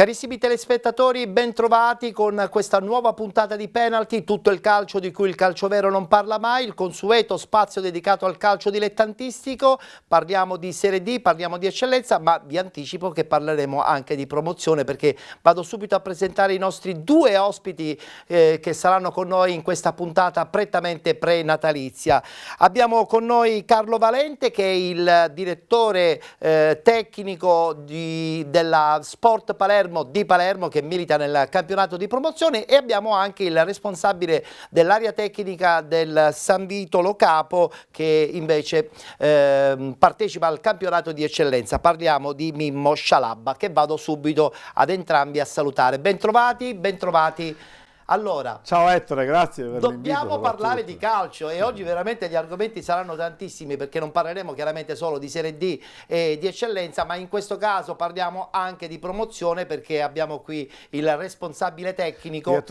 Carissimi telespettatori, ben trovati con questa nuova puntata di Penalty, tutto il calcio di cui il calcio vero non parla mai, il consueto spazio dedicato al calcio dilettantistico. Parliamo di Serie D, parliamo di eccellenza, ma vi anticipo che parleremo anche di promozione, perché vado subito a presentare i nostri due ospiti che saranno con noi in questa puntata prettamente pre-natalizia. Abbiamo con noi Carlo Valente, che è il direttore tecnico della Sport Palermo di Palermo, che milita nel campionato di promozione, e abbiamo anche il responsabile dell'area tecnica del San Vito Lo Capo, che invece partecipa al campionato di eccellenza. Parliamo di Mimmo Scialabba, che vado subito ad entrambi a salutare. Bentrovati, bentrovati. Allora, ciao Ettore, grazie per l'invito. Dobbiamo parlare di calcio e oggi veramente gli argomenti saranno tantissimi, perché non parleremo chiaramente solo di Serie D e di eccellenza, ma in questo caso parliamo anche di promozione, perché abbiamo qui il responsabile tecnico,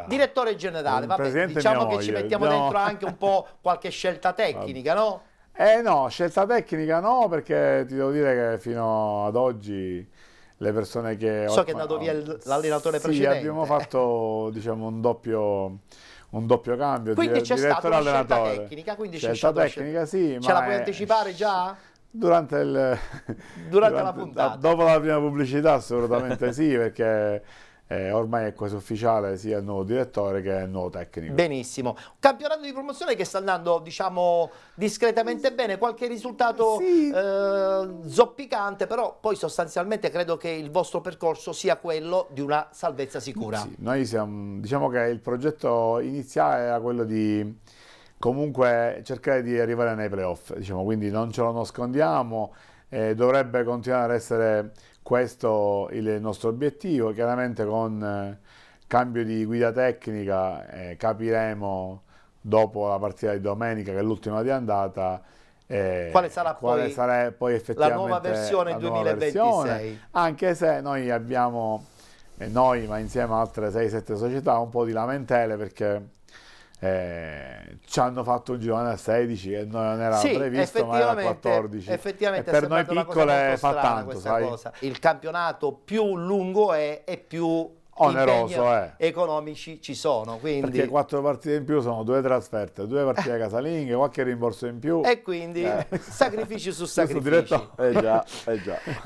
direttore generale. Vabbè, diciamo che ci mettiamo dentro anche un po' qualche scelta tecnica, no? No, scelta tecnica no, perché ti devo dire che fino ad oggi le persone che... So che è andato via l'allenatore precedente. Sì, abbiamo fatto, diciamo, un doppio cambio. Quindi c'è stata una scelta tecnica, quindi scelta tecnica, sì. Ce la puoi anticipare già? Durante la puntata. Dopo la prima pubblicità assolutamente sì, perché ormai è quasi ufficiale sia il nuovo direttore che il nuovo tecnico. Benissimo. Un campionato di promozione che sta andando, diciamo, discretamente bene, qualche risultato sì, zoppicante, però poi sostanzialmente credo che il vostro percorso sia quello di una salvezza sicura. Sì, noi diciamo che il progetto iniziale era quello di comunque cercare di arrivare nei playoff, diciamo, quindi non ce lo nascondiamo, dovrebbe continuare ad essere questo il nostro obiettivo. Chiaramente con cambio di guida tecnica capiremo dopo la partita di domenica, che è l'ultima di andata, quale sarà poi effettivamente la nuova versione 2026. Anche se noi abbiamo, ma insieme a altre 6-7 società, un po' di lamentele, perché ci hanno fatto un girone a 16 che non era previsto, ma era 14. Effettivamente e per noi piccole fa tanto, sai? Cosa. Il campionato più lungo è e più oneroso economici ci sono, quindi... perché 4 partite in più sono 2 trasferte, 2 partite casalinghe, qualche rimborso in più, e quindi sacrifici su sacrifici. Già.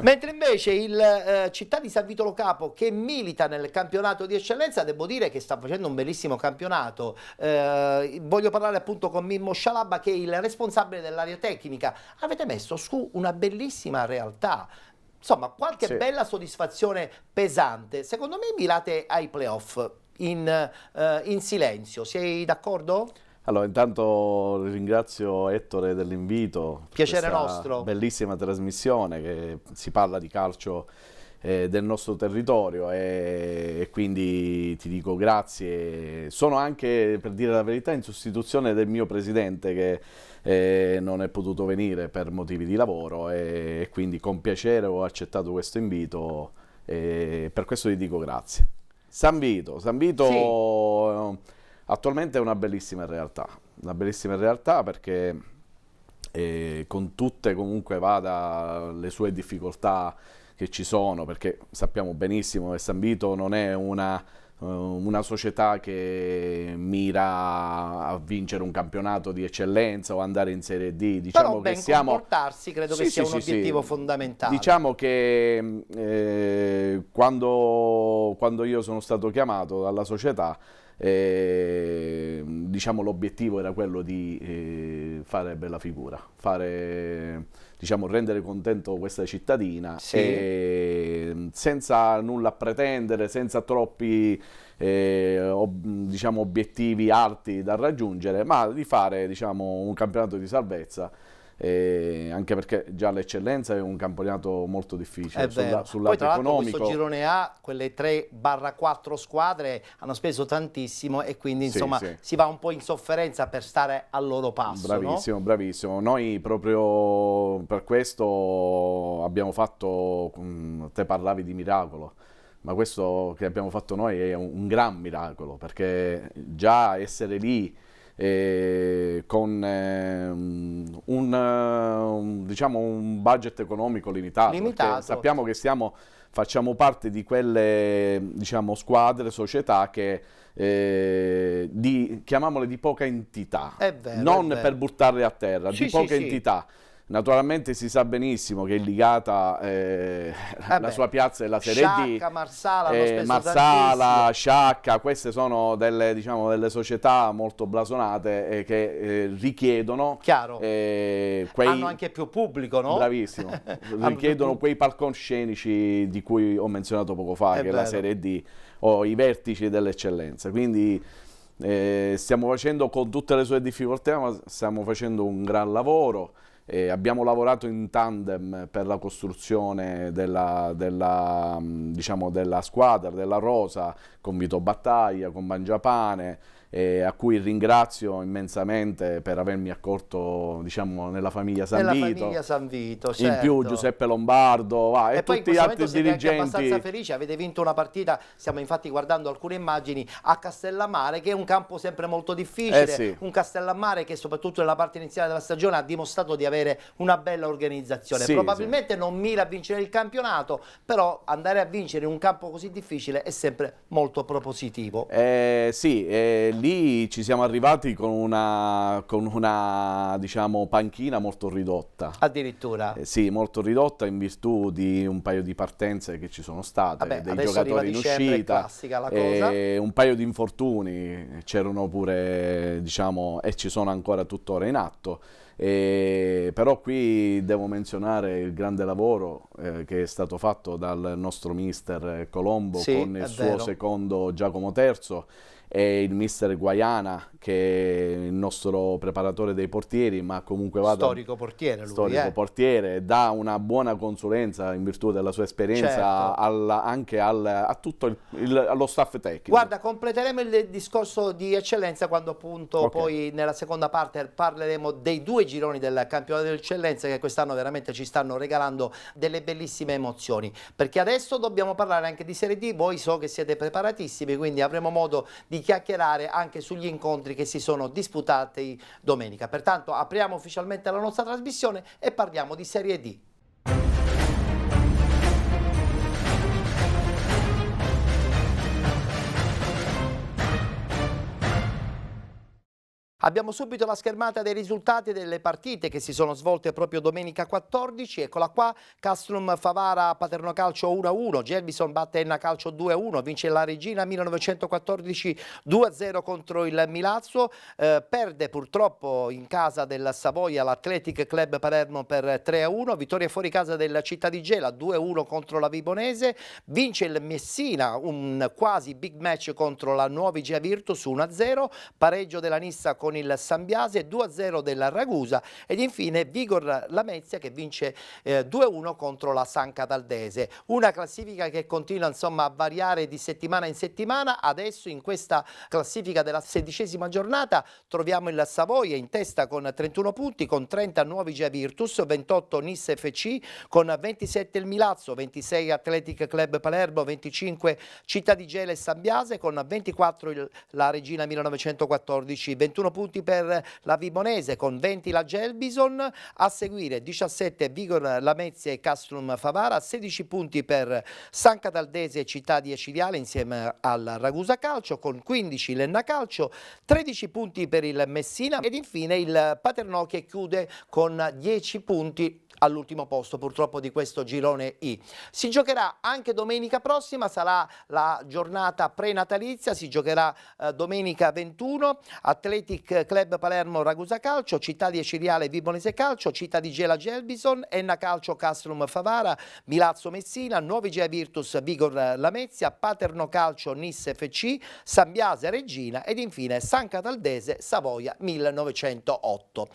Mentre invece il Città di San Vito Lo Capo, che milita nel campionato di eccellenza, devo dire che sta facendo un bellissimo campionato. Voglio parlare appunto con Mimmo Scialabba, che è il responsabile dell'area tecnica. Avete messo su una bellissima realtà. Insomma, qualche bella soddisfazione pesante. Secondo me mirate ai playoff in silenzio. Sei d'accordo? Allora, intanto ringrazio Ettore dell'invito. Piacere nostro. Bellissima trasmissione, che si parla di calcio del nostro territorio, e quindi ti dico grazie. Sono anche, per dire la verità, in sostituzione del mio presidente, che non è potuto venire per motivi di lavoro, e quindi con piacere ho accettato questo invito, e per questo ti dico grazie. San Vito sì. Attualmente è una bellissima realtà, perché con tutte comunque vada le sue difficoltà che ci sono, perché sappiamo benissimo che San Vito non è una società che mira a vincere un campionato di eccellenza o andare in Serie D. Diciamo però che comportarsi credo che sia un obiettivo fondamentale. Diciamo che quando io sono stato chiamato dalla società, diciamo l'obiettivo era quello di fare bella figura, diciamo, rendere contento questa cittadina, e senza nulla a pretendere, senza troppi diciamo, obiettivi alti da raggiungere, ma di fare, diciamo, un campionato di salvezza. Anche perché già l'eccellenza è un campionato molto difficile sul lato economico. Questo girone A, quelle 3/4 squadre hanno speso tantissimo, e quindi insomma si va un po' in sofferenza per stare al loro passo. Bravissimo, no? Bravissimo. Noi proprio per questo abbiamo fatto, te parlavi di miracolo, ma questo che abbiamo fatto noi è un gran miracolo, perché già essere lì con diciamo un budget economico limitato. Sappiamo che stiamo facciamo parte di quelle, diciamo, squadre, società che chiamiamole di poca entità, È vero, non è vero. per buttarle a terra, Sì, di sì, poca sì. entità. Naturalmente si sa benissimo che in Ligata la sua piazza è la Serie D, Sciacca, Marsala hanno speso Marsala, tantissimo. Sciacca, queste sono delle, diciamo, delle società molto blasonate che richiedono Chiaro. Hanno anche più pubblico, no? Bravissimo, Hanno richiedono più quei palcoscenici di cui ho menzionato poco fa, È che è la vero. Serie D o i vertici dell'eccellenza. Quindi stiamo facendo, con tutte le sue difficoltà, ma stiamo facendo un gran lavoro. Abbiamo lavorato in tandem per la costruzione diciamo, della squadra, della rosa, con Vito Battaglia, con Mangiapane, a cui ringrazio immensamente per avermi accolto, diciamo, nella famiglia San Nella Vito. famiglia San Vito, In certo. più Giuseppe Lombardo E poi in tutti gli questo altri momento siete anche abbastanza dirigenti. felici, avete vinto una partita, stiamo infatti guardando alcune immagini, a Castellammare, che è un campo sempre molto difficile, Sì. un Castellammare che soprattutto nella parte iniziale della stagione ha dimostrato di avere una bella organizzazione. Sì, Probabilmente non mira a vincere il campionato, però andare a vincere in un campo così difficile è sempre molto propositivo. Sì, lì ci siamo arrivati con una diciamo, panchina molto ridotta. Addirittura. Sì, molto ridotta in virtù di un paio di partenze che ci sono state, Vabbè, dei adesso giocatori arriva in dicembre, è uscita, classica la cosa. un paio di infortuni, c'erano pure, diciamo, e ci sono ancora tuttora in atto. Però qui devo menzionare il grande lavoro che è stato fatto dal nostro mister Colombo, Sì, con il è suo vero. secondo Giacomo Terzo, e il mister Guaiana, che è il nostro preparatore dei portieri, ma comunque Storico portiere lui, storico portiere, dà una buona consulenza in virtù della sua esperienza Certo. anche a tutto allo staff tecnico. Guarda, completeremo il discorso di eccellenza quando appunto Ok. poi nella seconda parte parleremo dei due gironi del campionato dell'eccellenza, che quest'anno veramente ci stanno regalando delle bellissime emozioni, perché adesso dobbiamo parlare anche di Serie D. Voi so che siete preparatissimi, quindi avremo modo di chiacchierare anche sugli incontri che si sono disputati domenica. Pertanto apriamo ufficialmente la nostra trasmissione e parliamo di Serie D. Abbiamo subito la schermata dei risultati delle partite che si sono svolte proprio domenica 14. Eccola qua: Castrum Favara Paterno Calcio 1-1, Gelbison batte Enna Calcio 2-1, vince la Regina 1914 2-0 contro il Milazzo, perde purtroppo in casa del Savoia l'Athletic Club Palermo per 3-1, vittoria fuori casa del Città di Gela 2-1 contro la Vibonese, vince il Messina, un quasi big match contro la Nuovigia Virtus 1-0, pareggio della Nissa con il Sambiase, 2-0 della Ragusa, ed infine Vigor Lamezia che vince 2-1 contro la San Cataldese. Una classifica che continua insomma a variare di settimana in settimana. Adesso in questa classifica della 16ª giornata troviamo il Savoia in testa con 31 punti, con 30 Nuovigia Virtus, 28 Nis FC, con 27 il Milazzo, 26 Athletic Club Palermo, 25 Città di Gela e Sambiase, con 24 la Regina 1914, 21 punti per la Vibonese, con 20 la Gelbison, a seguire 17 Vigor Lamezia e Castrum Favara, 16 punti per San Cataldese e Città di Acireale insieme al Ragusa Calcio, con 15 l'Enna Calcio, 13 punti per il Messina ed infine il Paternò che chiude con 10 punti all'ultimo posto purtroppo di questo girone I. Si giocherà anche domenica prossima, sarà la giornata prenatalizia, si giocherà domenica 21, Athletic Club Palermo Ragusa Calcio, Città di Acireale Vibonese Calcio, Città di Gela Gelbison, Enna Calcio Castrum Favara, Milazzo Messina, Nuovigia Virtus Vigor Lamezia, Paterno Calcio Nis FC, Sambiase Regina ed infine San Cataldese Savoia 1908.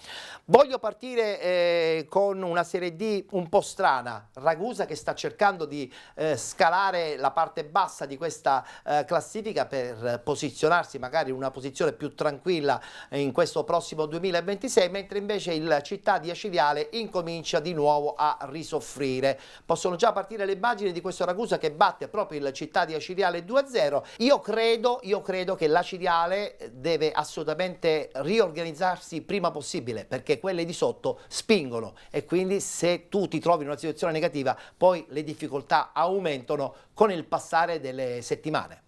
Voglio partire con una Serie D un po' strana, Ragusa che sta cercando di scalare la parte bassa di questa classifica per posizionarsi magari in una posizione più tranquilla in questo prossimo 2026, mentre invece il Città di Acireale incomincia di nuovo a risoffrire. Possono già partire le immagini di questo Ragusa che batte proprio il Città di Acireale 2-0. Io credo che l'Acireale deve assolutamente riorganizzarsi prima possibile, perché quelle di sotto spingono e quindi se tu ti trovi in una situazione negativa, poi le difficoltà aumentano con il passare delle settimane.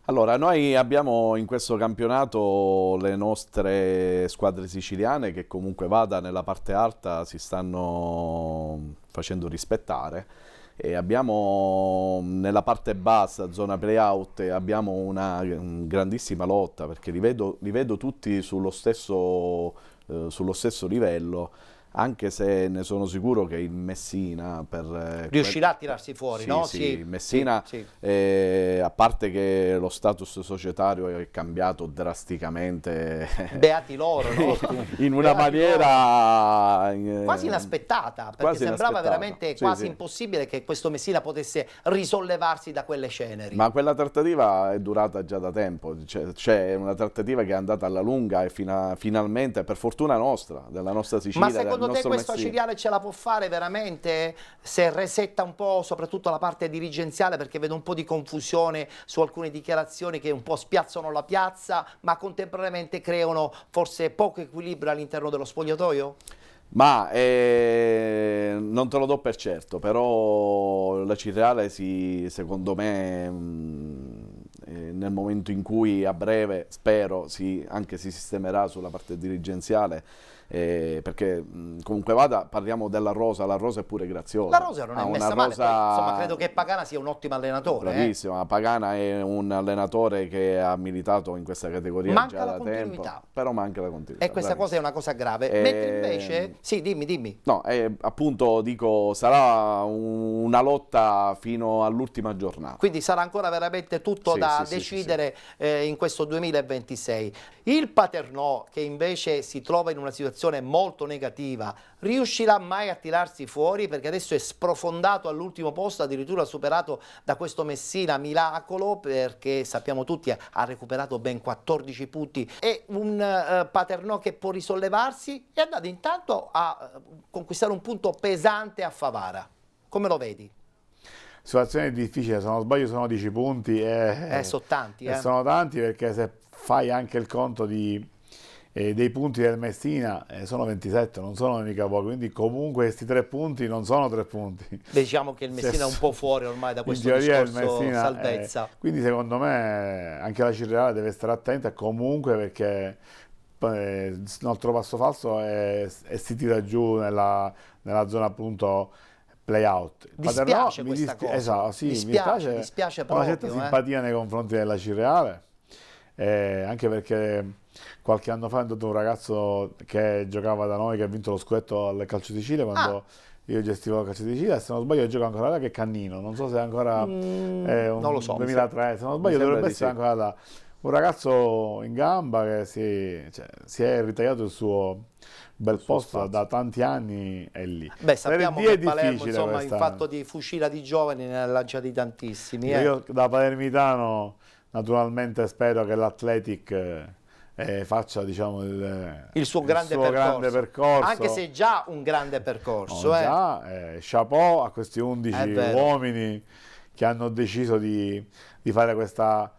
Allora, noi abbiamo in questo campionato le nostre squadre siciliane che comunque vada nella parte alta si stanno facendo rispettare, e abbiamo nella parte bassa, zona play-out, abbiamo una grandissima lotta, perché li vedo tutti sullo stesso livello. Anche se ne sono sicuro che il Messina riuscirà a tirarsi fuori, sì, no? Sì, Sì, il Messina, sì. A parte che lo status societario è cambiato drasticamente, Beati loro, no? in una maniera quasi inaspettata, perché quasi sembrava inaspettata. veramente Sì, quasi sì. impossibile che questo Messina potesse risollevarsi da quelle ceneri. Ma quella trattativa è durata già da tempo, c'è una trattativa che è andata alla lunga e finalmente, per fortuna nostra, della nostra Sicilia. Ma secondo te questo Messina Ciriale ce la può fare veramente, se resetta un po' soprattutto la parte dirigenziale, perché vedo un po' di confusione su alcune dichiarazioni che un po' spiazzano la piazza, ma contemporaneamente creano forse poco equilibrio all'interno dello spogliatoio? Ma non te lo do per certo, però la Ciriale secondo me nel momento in cui a breve, spero, anche si sistemerà sulla parte dirigenziale, perché comunque vada, parliamo della Rosa, la Rosa è pure graziosa. La Rosa non è messa male, poi, insomma, credo che Pagana sia un ottimo allenatore. Bravissima, Pagana è un allenatore che ha militato in questa categoria Manca già la da tempo, continuità. però manca la continuità. E questa cosa è una cosa grave. Mentre invece, sì, dimmi. No, appunto dico, sarà una lotta fino all'ultima giornata. Quindi sarà ancora veramente tutto da decidere in questo 2026. Il Paternò, che invece si trova in una situazione molto negativa, riuscirà mai a tirarsi fuori? Perché adesso è sprofondato all'ultimo posto, addirittura superato da questo Messina miracolo, perché sappiamo tutti ha recuperato ben 14 punti. È un Paternò che può risollevarsi e è andato intanto a conquistare un punto pesante a Favara. Come lo vedi? Situazione difficile, se non sbaglio sono 10 punti Sono tanti. Sono tanti, perché se fai anche il conto dei punti del Messina sono 27, non sono mica poco, quindi comunque questi 3 punti non sono 3 punti. Diciamo che il Messina è un po' fuori ormai da questo in teoria discorso il Messina, salvezza. quindi secondo me anche la Ciriale deve stare attenta comunque, perché il nostro passo falso si tira giù nella zona appunto play-out. Dispiace questa cosa. Esatto, sì, dispiace ho una proprio. certa simpatia nei confronti della Ciriale, anche perché qualche anno fa è andato un ragazzo che giocava da noi, che ha vinto lo scudetto al Calcio Sicilia quando io gestivo il Calcio Sicilia, e se non sbaglio gioca ancora là, che è Cannino, non so se è ancora non lo so, 2003, se non sbaglio dovrebbe essere ancora là. Un ragazzo in gamba che si è ritagliato il suo bel posto da tanti anni, è lì. Beh, sappiamo che Palermo, insomma, quest'anno. in fatto di fucila di giovani ne ha lanciati tantissimi. Io da palermitano naturalmente spero che l'Athletic faccia, diciamo, il suo grande percorso, anche se è già un grande percorso. Chapeau a questi 11 uomini che hanno deciso di fare questa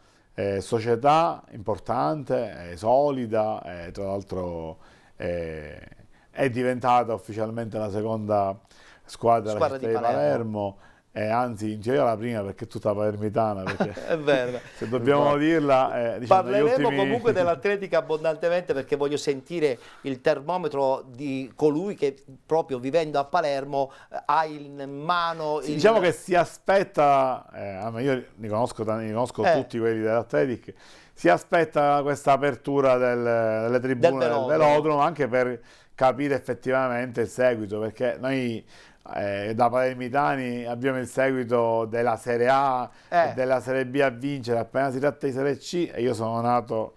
società importante, solida, tra l'altro è diventata ufficialmente la seconda squadra della città di Palermo. Anzi, in teoria la prima, perché è tutta palermitana, perché è vero. Se dobbiamo dirla, diciamo, parleremo comunque dell'Atletica abbondantemente, perché voglio sentire il termometro di colui che proprio vivendo a Palermo ha in mano diciamo che si aspetta, io ne conosco tutti quelli dell'Atletic, si aspetta questa apertura delle tribune del velodromo, anche per capire effettivamente il seguito, perché noi da palermitani abbiamo il seguito della Serie A e della Serie B a vincere, appena si tratta di Serie C, e io sono nato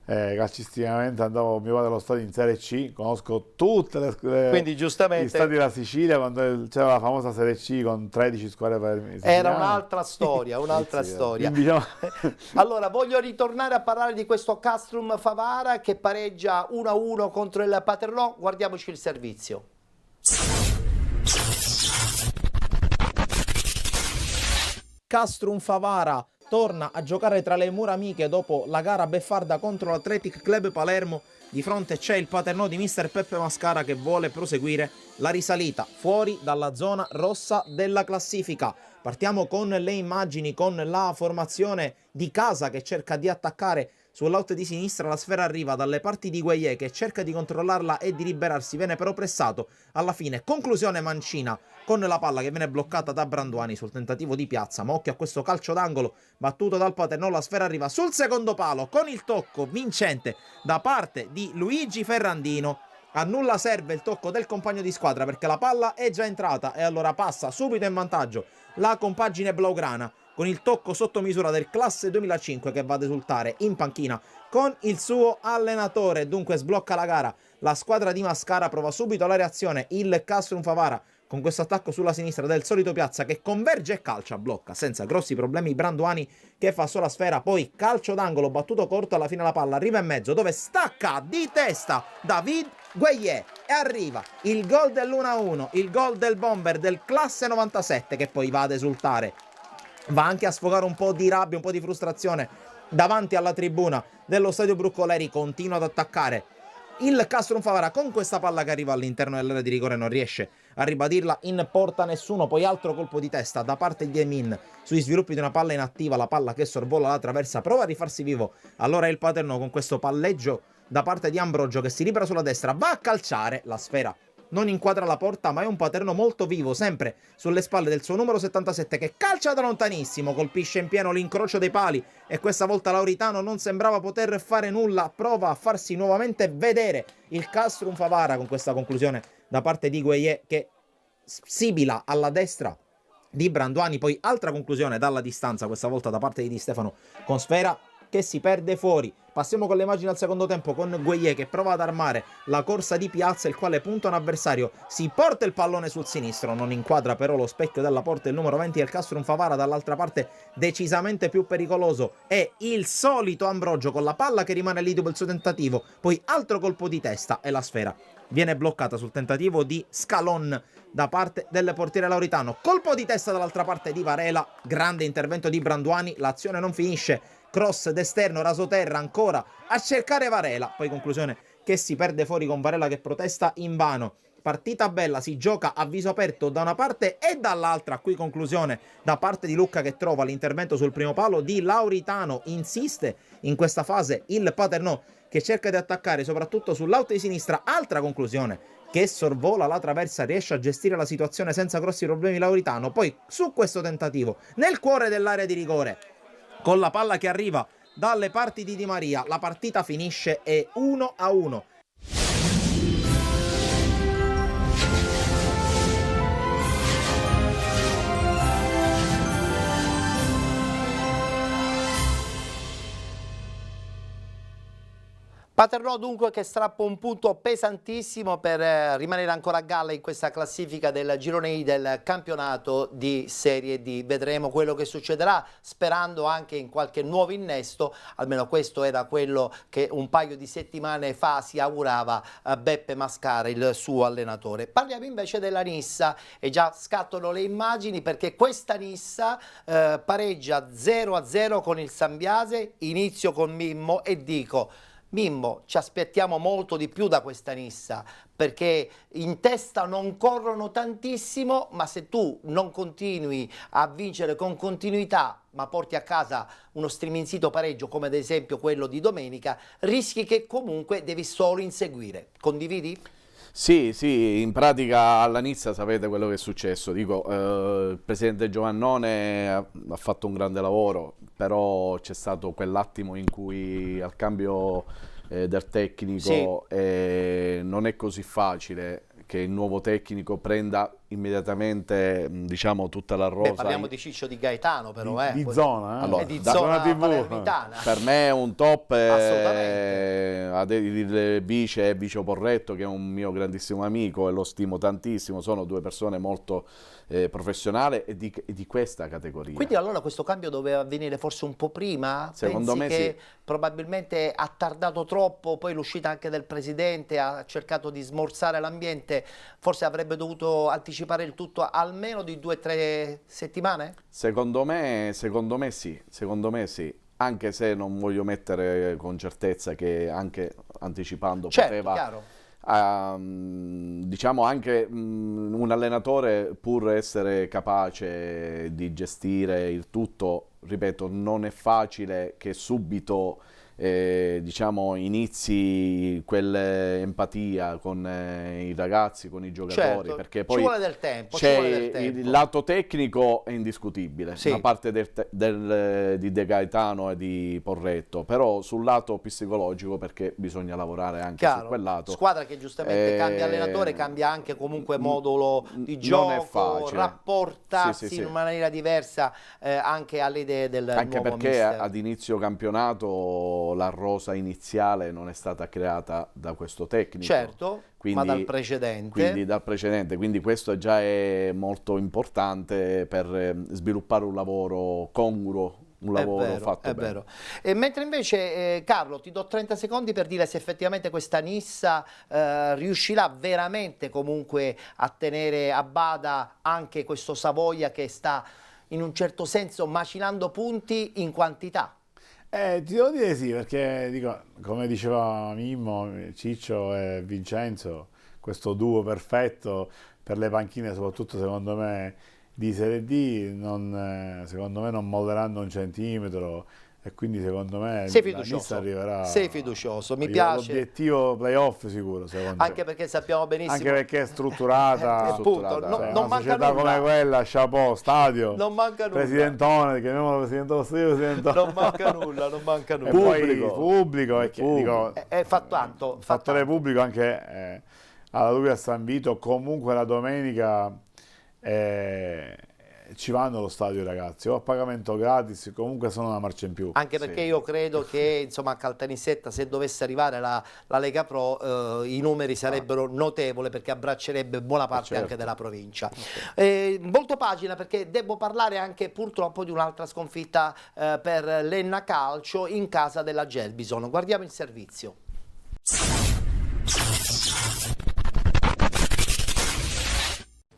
calcisticamente, andavo mio padre allo stadio in Serie C, conosco tutte quindi giustamente gli stadi della Sicilia, quando c'era la famosa Serie C con 13 squadre palermitane. Era un'altra storia, storia. Diciamo... Allora, voglio ritornare a parlare di questo Castrum Favara che pareggia 1-1 contro il Paternò. Guardiamoci il servizio. Castrum Favara torna a giocare tra le mura amiche dopo la gara beffarda contro l'Athletic Club Palermo. Di fronte c'è il Paternò di mister Peppe Mascara che vuole proseguire la risalita fuori dalla zona rossa della classifica. Partiamo con le immagini, con la formazione di casa che cerca di attaccare sull'out di sinistra. La sfera arriva dalle parti di Gueye che cerca di controllarla e di liberarsi, viene però pressato alla fine. Conclusione mancina con la palla che viene bloccata da Branduani sul tentativo di piazza, ma occhio a questo calcio d'angolo battuto dal Paternò. La sfera arriva sul secondo palo con il tocco vincente da parte di Luigi Ferrandino. A nulla serve il tocco del compagno di squadra perché la palla è già entrata e allora passa subito in vantaggio la compagine blaugrana con il tocco sotto misura del classe 2005 che va ad esultare in panchina con il suo allenatore. Dunque sblocca la gara la squadra di Mascara, prova subito la reazione il Castrum Favara con questo attacco sulla sinistra del solito Piazza che converge e calcia, blocca senza grossi problemi Branduani che fa sola sfera, poi calcio d'angolo battuto corto, alla fine la palla arriva in mezzo dove stacca di testa David Gueye e arriva il gol dell'1-1, il gol del bomber del classe 97 che poi va ad esultare, va anche a sfogare un po' di rabbia, un po' di frustrazione davanti alla tribuna dello stadio Broccoleri. Continua ad attaccare il Castrum Favara con questa palla che arriva all'interno dell'area di rigore, non riesce a ribadirla in porta nessuno. Poi altro colpo di testa da parte di Emin sugli sviluppi di una palla inattiva, la palla che sorvola la traversa, prova a rifarsi vivo, allora il Paternò con questo palleggio da parte di Ambrogio che si libera sulla destra, va a calciare, la sfera non inquadra la porta, ma è un Paternò molto vivo, sempre sulle spalle del suo numero 77 che calcia da lontanissimo, colpisce in pieno l'incrocio dei pali e questa volta Lauritano non sembrava poter fare nulla, prova a farsi nuovamente vedere il Castrum Favara con questa conclusione da parte di Gueye che sibila alla destra di Branduani. Poi altra conclusione dalla distanza, questa volta da parte di Di Stefano con sfera che si perde fuori. Passiamo con le immagini al secondo tempo con Gueye che prova ad armare la corsa di Piazza, il quale punta un avversario, si porta il pallone sul sinistro, non inquadra però lo specchio della porta, il numero 20 del Castrum Favara. Dall'altra parte decisamente più pericoloso è il solito Ambrogio con la palla che rimane lì dopo il suo tentativo, poi altro colpo di testa e la sfera viene bloccata sul tentativo di Scalon da parte del portiere Lauritano. Colpo di testa dall'altra parte di Varela, grande intervento di Branduani, l'azione non finisce, cross d'esterno, rasoterra ancora a cercare Varela, poi conclusione che si perde fuori con Varela che protesta invano. Partita bella, si gioca a viso aperto da una parte e dall'altra, qui conclusione da parte di Lucca che trova l'intervento sul primo palo di Lauritano. Insiste in questa fase il Paternò che cerca di attaccare soprattutto sull'out di sinistra, altra conclusione che sorvola la traversa, riesce a gestire la situazione senza grossi problemi Lauritano. Poi su questo tentativo nel cuore dell'area di rigore con la palla che arriva dalle parti di Di Maria, la partita finisce e 1-1. Paternò dunque che strappa un punto pesantissimo per rimanere ancora a galla in questa classifica del girone I del campionato di Serie D. Vedremo quello che succederà, sperando anche in qualche nuovo innesto, almeno questo era quello che un paio di settimane fa si augurava Beppe Mascara, il suo allenatore. Parliamo invece della Nissa e già scattano le immagini perché questa Nissa pareggia 0-0 con il Sambiase. Inizio con Mimmo e dico: Mimmo, ci aspettiamo molto di più da questa Nissa, perché in testa non corrono tantissimo, ma se tu non continui a vincere con continuità, ma porti a casa uno striminzito pareggio come ad esempio quello di domenica, rischi che comunque devi solo inseguire. Condividi? Sì, sì, in pratica alla Nizza sapete quello che è successo. Dico, il presidente Giovannone ha fatto un grande lavoro, però c'è stato quell'attimo in cui al cambio del tecnico non è così facile che il nuovo tecnico prenda immediatamente, diciamo, tutta la rosa. Beh, parliamo di Ciccio Di Gaetano però, di zona, allora, di zona palermitana. Per me è un top, Assolutamente. il vice Porretto, che è un mio grandissimo amico e lo stimo tantissimo, sono due persone molto professionali e di questa categoria. Quindi allora questo cambio doveva avvenire forse un po' prima? Secondo me che sì. Probabilmente ha tardato troppo, poi l'uscita anche del presidente ha cercato di smorzare l'ambiente, forse avrebbe dovuto anticipare anticipare il tutto almeno di 2 o 3 settimane? Secondo me sì, anche se non voglio mettere con certezza che anche anticipando Certo, poteva... chiaro. Diciamo anche un allenatore, pur essere capace di gestire il tutto, ripeto, non è facile che subito diciamo inizi quell'empatia con i ragazzi, con i giocatori, Certo, perché ci poi vuole del tempo, ci c'è vuole del tempo. il lato tecnico è indiscutibile Sì. da parte di De Gaetano e di Porretto, però sul lato psicologico, perché bisogna lavorare anche su Chiaro, quel lato. squadra che giustamente cambia allenatore, cambia anche comunque modulo di non è gioco, facile. rapportarsi Sì, sì, in sì. una maniera diversa anche alle idee del Anche nuovo perché mister. ad inizio campionato la rosa iniziale non è stata creata da questo tecnico. Certo, ma dal precedente. Quindi dal precedente, quindi questo già è molto importante per sviluppare un lavoro congruo, un lavoro fatto è bene. vero. E mentre invece, Carlo, ti do 30 secondi per dire se effettivamente questa Nissa riuscirà veramente comunque a tenere a bada anche questo Savoia che sta in un certo senso macinando punti in quantità. Ti devo dire sì, perché dico, come diceva Mimmo, Ciccio e Vincenzo, questo duo perfetto per le panchine, soprattutto secondo me di Serie D, secondo me non molleranno un centimetro, e quindi secondo me Sei la Nissa fiducioso, arriverà. sei fiducioso, mi arriverà piace. L'obiettivo playoff sicuro, secondo Anche me. perché sappiamo benissimo. Anche perché è strutturata. Appunto, strutturata, no- Cioè, non una manca società nulla. come quella, chapeau, stadio, Non manca nulla. presidentone, chiamiamolo presidentone, presidentone. Non manca nulla, non manca E nulla. poi pubblico, e che, Pubblico. dico, Fa tanto. Fa fattore tanto. pubblico anche alla Luvia a San Vito, comunque la domenica ci vanno allo stadio i ragazzi, o a pagamento gratis, comunque sono una marcia in più. Anche perché io credo che insomma a Caltanissetta, se dovesse arrivare la Lega Pro, i numeri sarebbero notevoli, perché abbraccerebbe buona parte Certo. anche della provincia. Volto pagina, perché devo parlare anche purtroppo di un'altra sconfitta per l'Enna Calcio in casa della Gelbison. Guardiamo il servizio.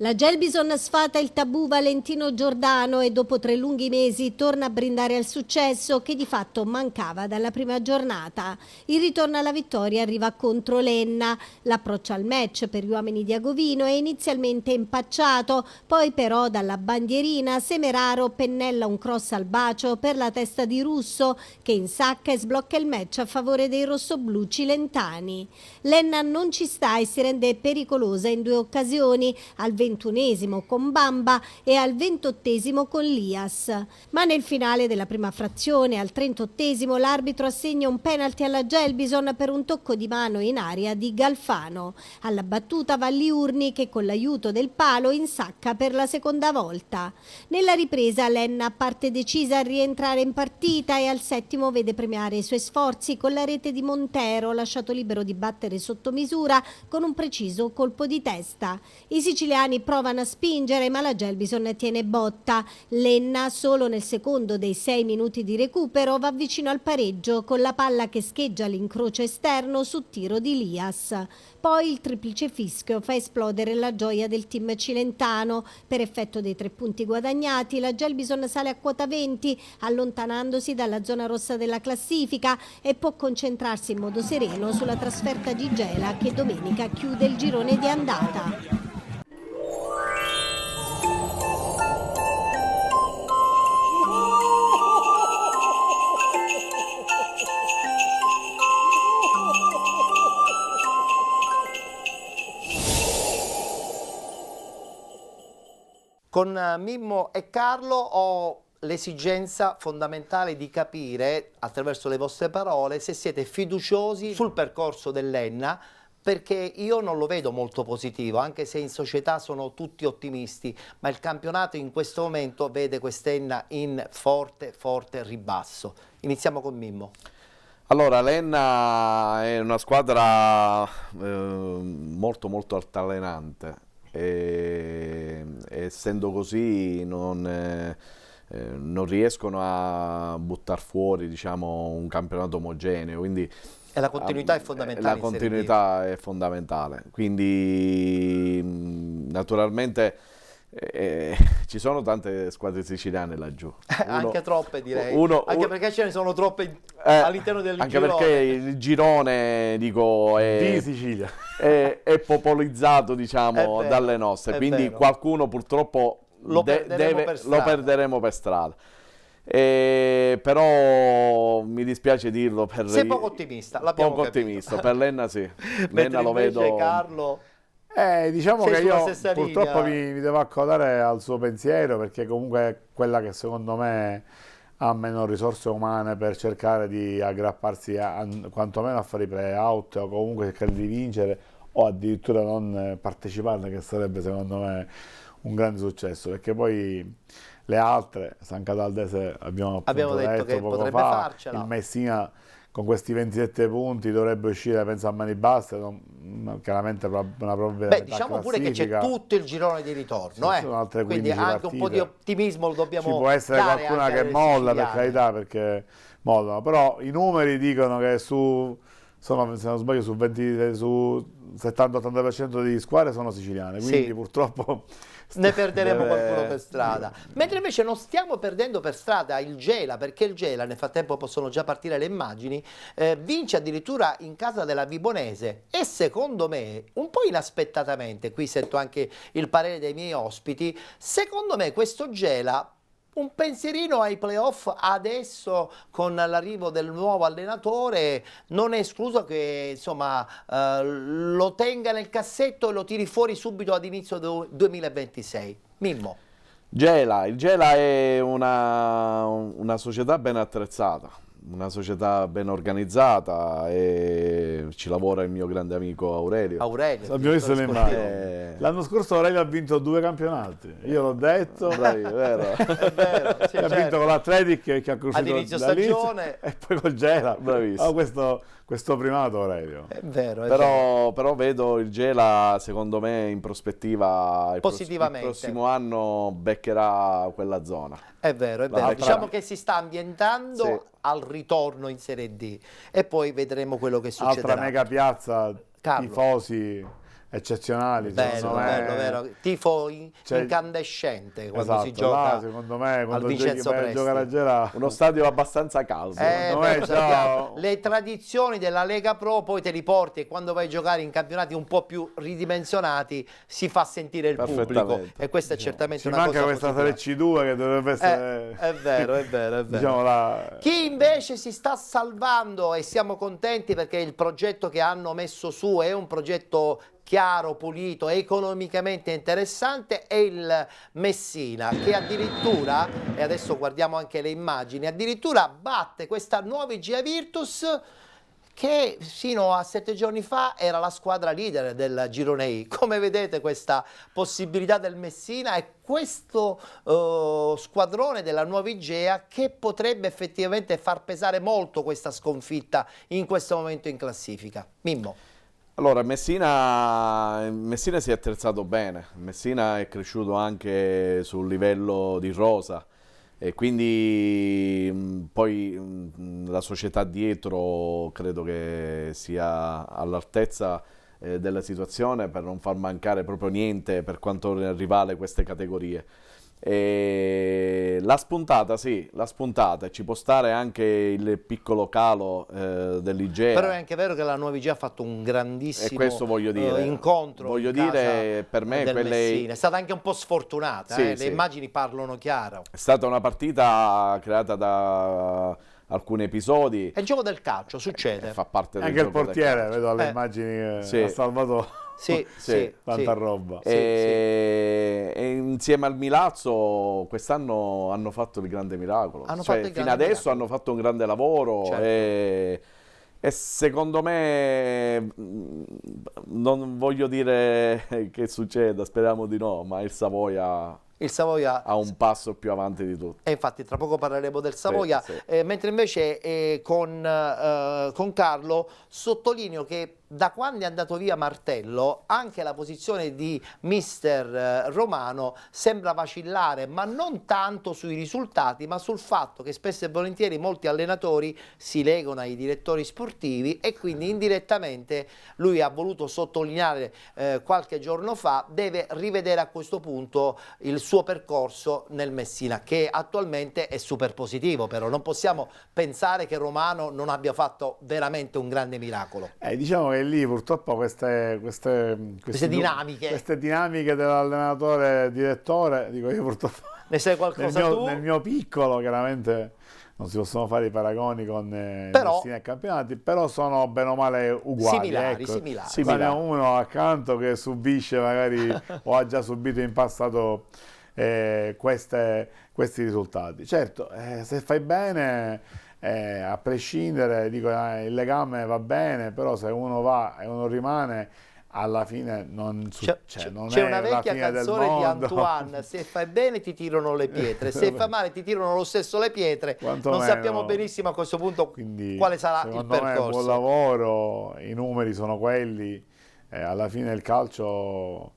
La Gelbison sfata il tabù Valentino Giordano e dopo 3 lunghi mesi torna a brindare al successo che di fatto mancava dalla prima giornata. Il ritorno alla vittoria arriva contro l'Enna. L'approccio al match per gli uomini di Agovino è inizialmente impacciato, poi però dalla bandierina Semeraro pennella un cross al bacio per la testa di Russo che insacca e sblocca il match a favore dei rossoblù cilentani. L'Enna non ci sta e si rende pericolosa in 2 occasioni, al 21esimo con Bamba e al 28esimo con Lias. Ma nel finale della prima frazione, al 38esimo, l'arbitro assegna un penalty alla Gelbison per un tocco di mano in aria di Galfano. Alla battuta va Liurni che con l'aiuto del palo insacca per la seconda volta. Nella ripresa l'Enna parte decisa a rientrare in partita e al 7° vede premiare i suoi sforzi con la rete di Montero, lasciato libero di battere sotto misura con un preciso colpo di testa. I siciliani provano a spingere, ma la Gelbison tiene botta. L'Enna, solo nel secondo dei 6 minuti di recupero, va vicino al pareggio con la palla che scheggia l'incrocio esterno su tiro di Lias. Poi il triplice fischio fa esplodere la gioia del team cilentano. Per effetto dei 3 punti guadagnati, la Gelbison sale a quota 20, allontanandosi dalla zona rossa della classifica, e può concentrarsi in modo sereno sulla trasferta di Gela che domenica chiude il girone di andata. Con Mimmo e Carlo ho l'esigenza fondamentale di capire, attraverso le vostre parole, se siete fiduciosi sul percorso dell'Enna, perché io non lo vedo molto positivo, anche se in società sono tutti ottimisti, ma il campionato in questo momento vede quest'Enna in forte ribasso. Iniziamo con Mimmo. Allora, l'Enna è una squadra molto altalenante. E essendo così non riescono a buttare fuori, diciamo, un campionato omogeneo, quindi la continuità è fondamentale. La continuità è fondamentale, quindi naturalmente ci sono tante squadre siciliane laggiù. Anche troppe, direi. Anche perché ce ne sono troppe all'interno del anche girone. perché il girone, dico, Di Sicilia. è popolarizzato, diciamo, È vero, dalle nostre, è quindi vero. qualcuno purtroppo Lo perderemo per strada. Però mi dispiace dirlo per Sei poco ottimista, l'abbiamo poco capito. ottimista. Per Lenna sì. Mentre Lenna lo invece vedo. Carlo, Diciamo sei che sulla io stessa purtroppo linea. mi devo accodare al suo pensiero, perché comunque è quella che secondo me ha meno risorse umane per cercare di aggrapparsi quantomeno a fare i play-out, o comunque cercare di vincere o addirittura non parteciparne, che sarebbe secondo me un grande successo, perché poi le altre, San Cataldese abbiamo Abbiamo detto che poco potrebbe fa, farcela. il Messina con questi 27 punti dovrebbe uscire, penso, a mani basse, chiaramente una probabile Beh, metà diciamo pure che c'è classifica. tutto il girone di ritorno, Ci sono altre quindi 15 anche un po' di partite. ottimismo lo dobbiamo Ci può essere dare qualcuna anche che alle molla, per siciliane. carità, perché mollano, però i numeri dicono che sono, se non sbaglio, su 70-80% di squadre sono siciliane, quindi Sì. purtroppo Ne perderemo qualcuno per strada. Mentre invece non stiamo perdendo per strada il Gela, perché il Gela, nel frattempo possono già partire le immagini, vince addirittura in casa della Vibonese e secondo me, un po' inaspettatamente, qui sento anche il parere dei miei ospiti, secondo me questo Gela un pensierino ai playoff adesso con l'arrivo del nuovo allenatore, non è escluso che insomma lo tenga nel cassetto e lo tiri fuori subito ad inizio 2026. Mimmo. Il Gela è una società ben attrezzata, una società ben organizzata, e ci lavora il mio grande amico Aurelio. Abbiamo visto le immagini. L'anno scorso Aurelio ha vinto 2 campionati, io l'ho detto. Bravi, vero? È vero, sì, Ha vinto con l'Atletic, che ha ad conosciuto inizio stagione. e poi col Gela. Bravissimo. Questo primato Aurelio. È vero, è vero. Però vedo il Gela, secondo me, in prospettiva Positivamente. il prossimo anno beccherà quella zona. È vero, è vero. L'altra- Diciamo che si sta ambientando Sì. al ritorno in Serie D e poi vedremo quello che succederà. Altra mega piazza, Carlo. tifosi eccezionali, Bello, secondo me. bello, vero. Tifo Cioè, incandescente quando esatto, si gioca là, secondo me, al quando Vincenzo vai a Presti. giocare a Gela, Uno stadio abbastanza caldo. Secondo beh, me lo già- sappiamo. Le tradizioni della Lega Pro poi te li porti e quando vai a giocare in campionati un po' più ridimensionati si fa sentire il pubblico Perfettamente. e questa è certamente ci una manca cosa questa positiva. Serie C2 che dovrebbe essere, È vero, è vero, è vero. diciamo, Chi invece si sta salvando e siamo contenti perché il progetto che hanno messo su è un progetto chiaro, pulito, economicamente interessante, è il Messina che addirittura, e adesso guardiamo anche le immagini, addirittura batte questa nuova IGA Virtus che fino a 7 giorni fa era la squadra leader del Girone I. Come vedete questa possibilità del Messina e questo squadrone della nuova Igea che potrebbe effettivamente far pesare molto questa sconfitta in questo momento in classifica. Mimmo. Allora, Messina si è attrezzato bene, Messina è cresciuto anche sul livello di rosa e quindi poi la società dietro credo che sia all'altezza della situazione per non far mancare proprio niente per quanto rivale queste categorie. E la spuntata, sì, la spuntata, ci può stare anche il piccolo calo dell'Igea. Però è anche vero che la nuova Igea ha fatto un grandissimo E questo voglio dire. incontro. Voglio in dire, casa per me del quelle- Messina. È stata anche un po' sfortunata, Sì, le sì. immagini parlano chiaro. È stata una partita creata da alcuni episodi, È il gioco del calcio, succede. fa parte del anche il gioco del portiere, calcio. vedo alle immagini che Sì. ha salvato Sì, Sì, sì, tanta sì. roba. Sì, E insieme al Milazzo quest'anno hanno fatto il grande miracolo. Hanno Cioè, fatto il fino grande adesso miracolo. hanno fatto un grande lavoro Certo. e secondo me non voglio dire che succeda, speriamo di no, ma il Savoia Il Savoia ha un passo più avanti di tutti. e infatti tra poco parleremo del Savoia, sì. mentre invece con Carlo sottolineo che da quando è andato via Martello anche la posizione di mister Romano sembra vacillare, ma non tanto sui risultati, ma sul fatto che spesso e volentieri molti allenatori si legano ai direttori sportivi e quindi indirettamente lui ha voluto sottolineare qualche giorno fa, deve rivedere a questo punto il suo percorso nel Messina, che attualmente è super positivo, però non possiamo pensare che Romano non abbia fatto veramente un grande miracolo. Diciamo che lì purtroppo queste dinamiche dell'allenatore direttore, dico io purtroppo ne sai qualcosa tu? Nel mio piccolo chiaramente non si possono fare i paragoni con Messina e campionati, però sono bene o male uguali, similari, ecco. similari. Quando è uno accanto che subisce magari o ha già subito in passato questi risultati. Certo, se fai bene, a prescindere, dico, il legame va bene, però se uno va e uno rimane, alla fine non succede. C'è una vecchia canzone di Antoine: se fai bene ti tirano le pietre, se fai male ti tirano lo stesso le pietre. Non sappiamo benissimo a questo punto quale sarà il percorso. Me, buon lavoro, i numeri sono quelli, alla fine il calcio,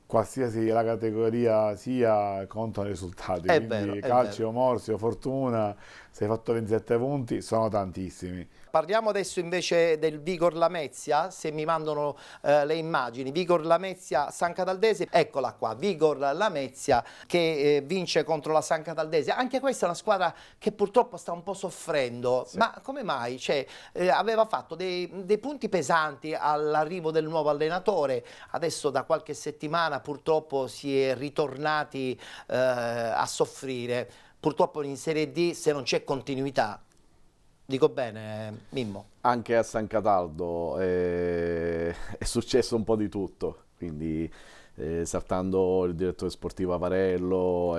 qualsiasi la categoria sia, contano i risultati. Quindi calcio, morsi o fortuna, se hai fatto 27 punti, sono tantissimi. Parliamo adesso invece del Vigor Lamezia, se mi mandano le immagini. Vigor Lamezia San Cataldese, eccola qua, Vigor Lamezia che vince contro la San Cataldese. Anche questa è una squadra che purtroppo sta un po' soffrendo, sì. Ma come mai? Cioè, aveva fatto dei punti pesanti all'arrivo del nuovo allenatore, adesso da qualche settimana purtroppo si è ritornati a soffrire. Purtroppo in Serie D, se non c'è continuità, dico bene, Mimmo? Anche a San Cataldo è successo un po' di tutto, quindi saltando il direttore sportivo Avarello,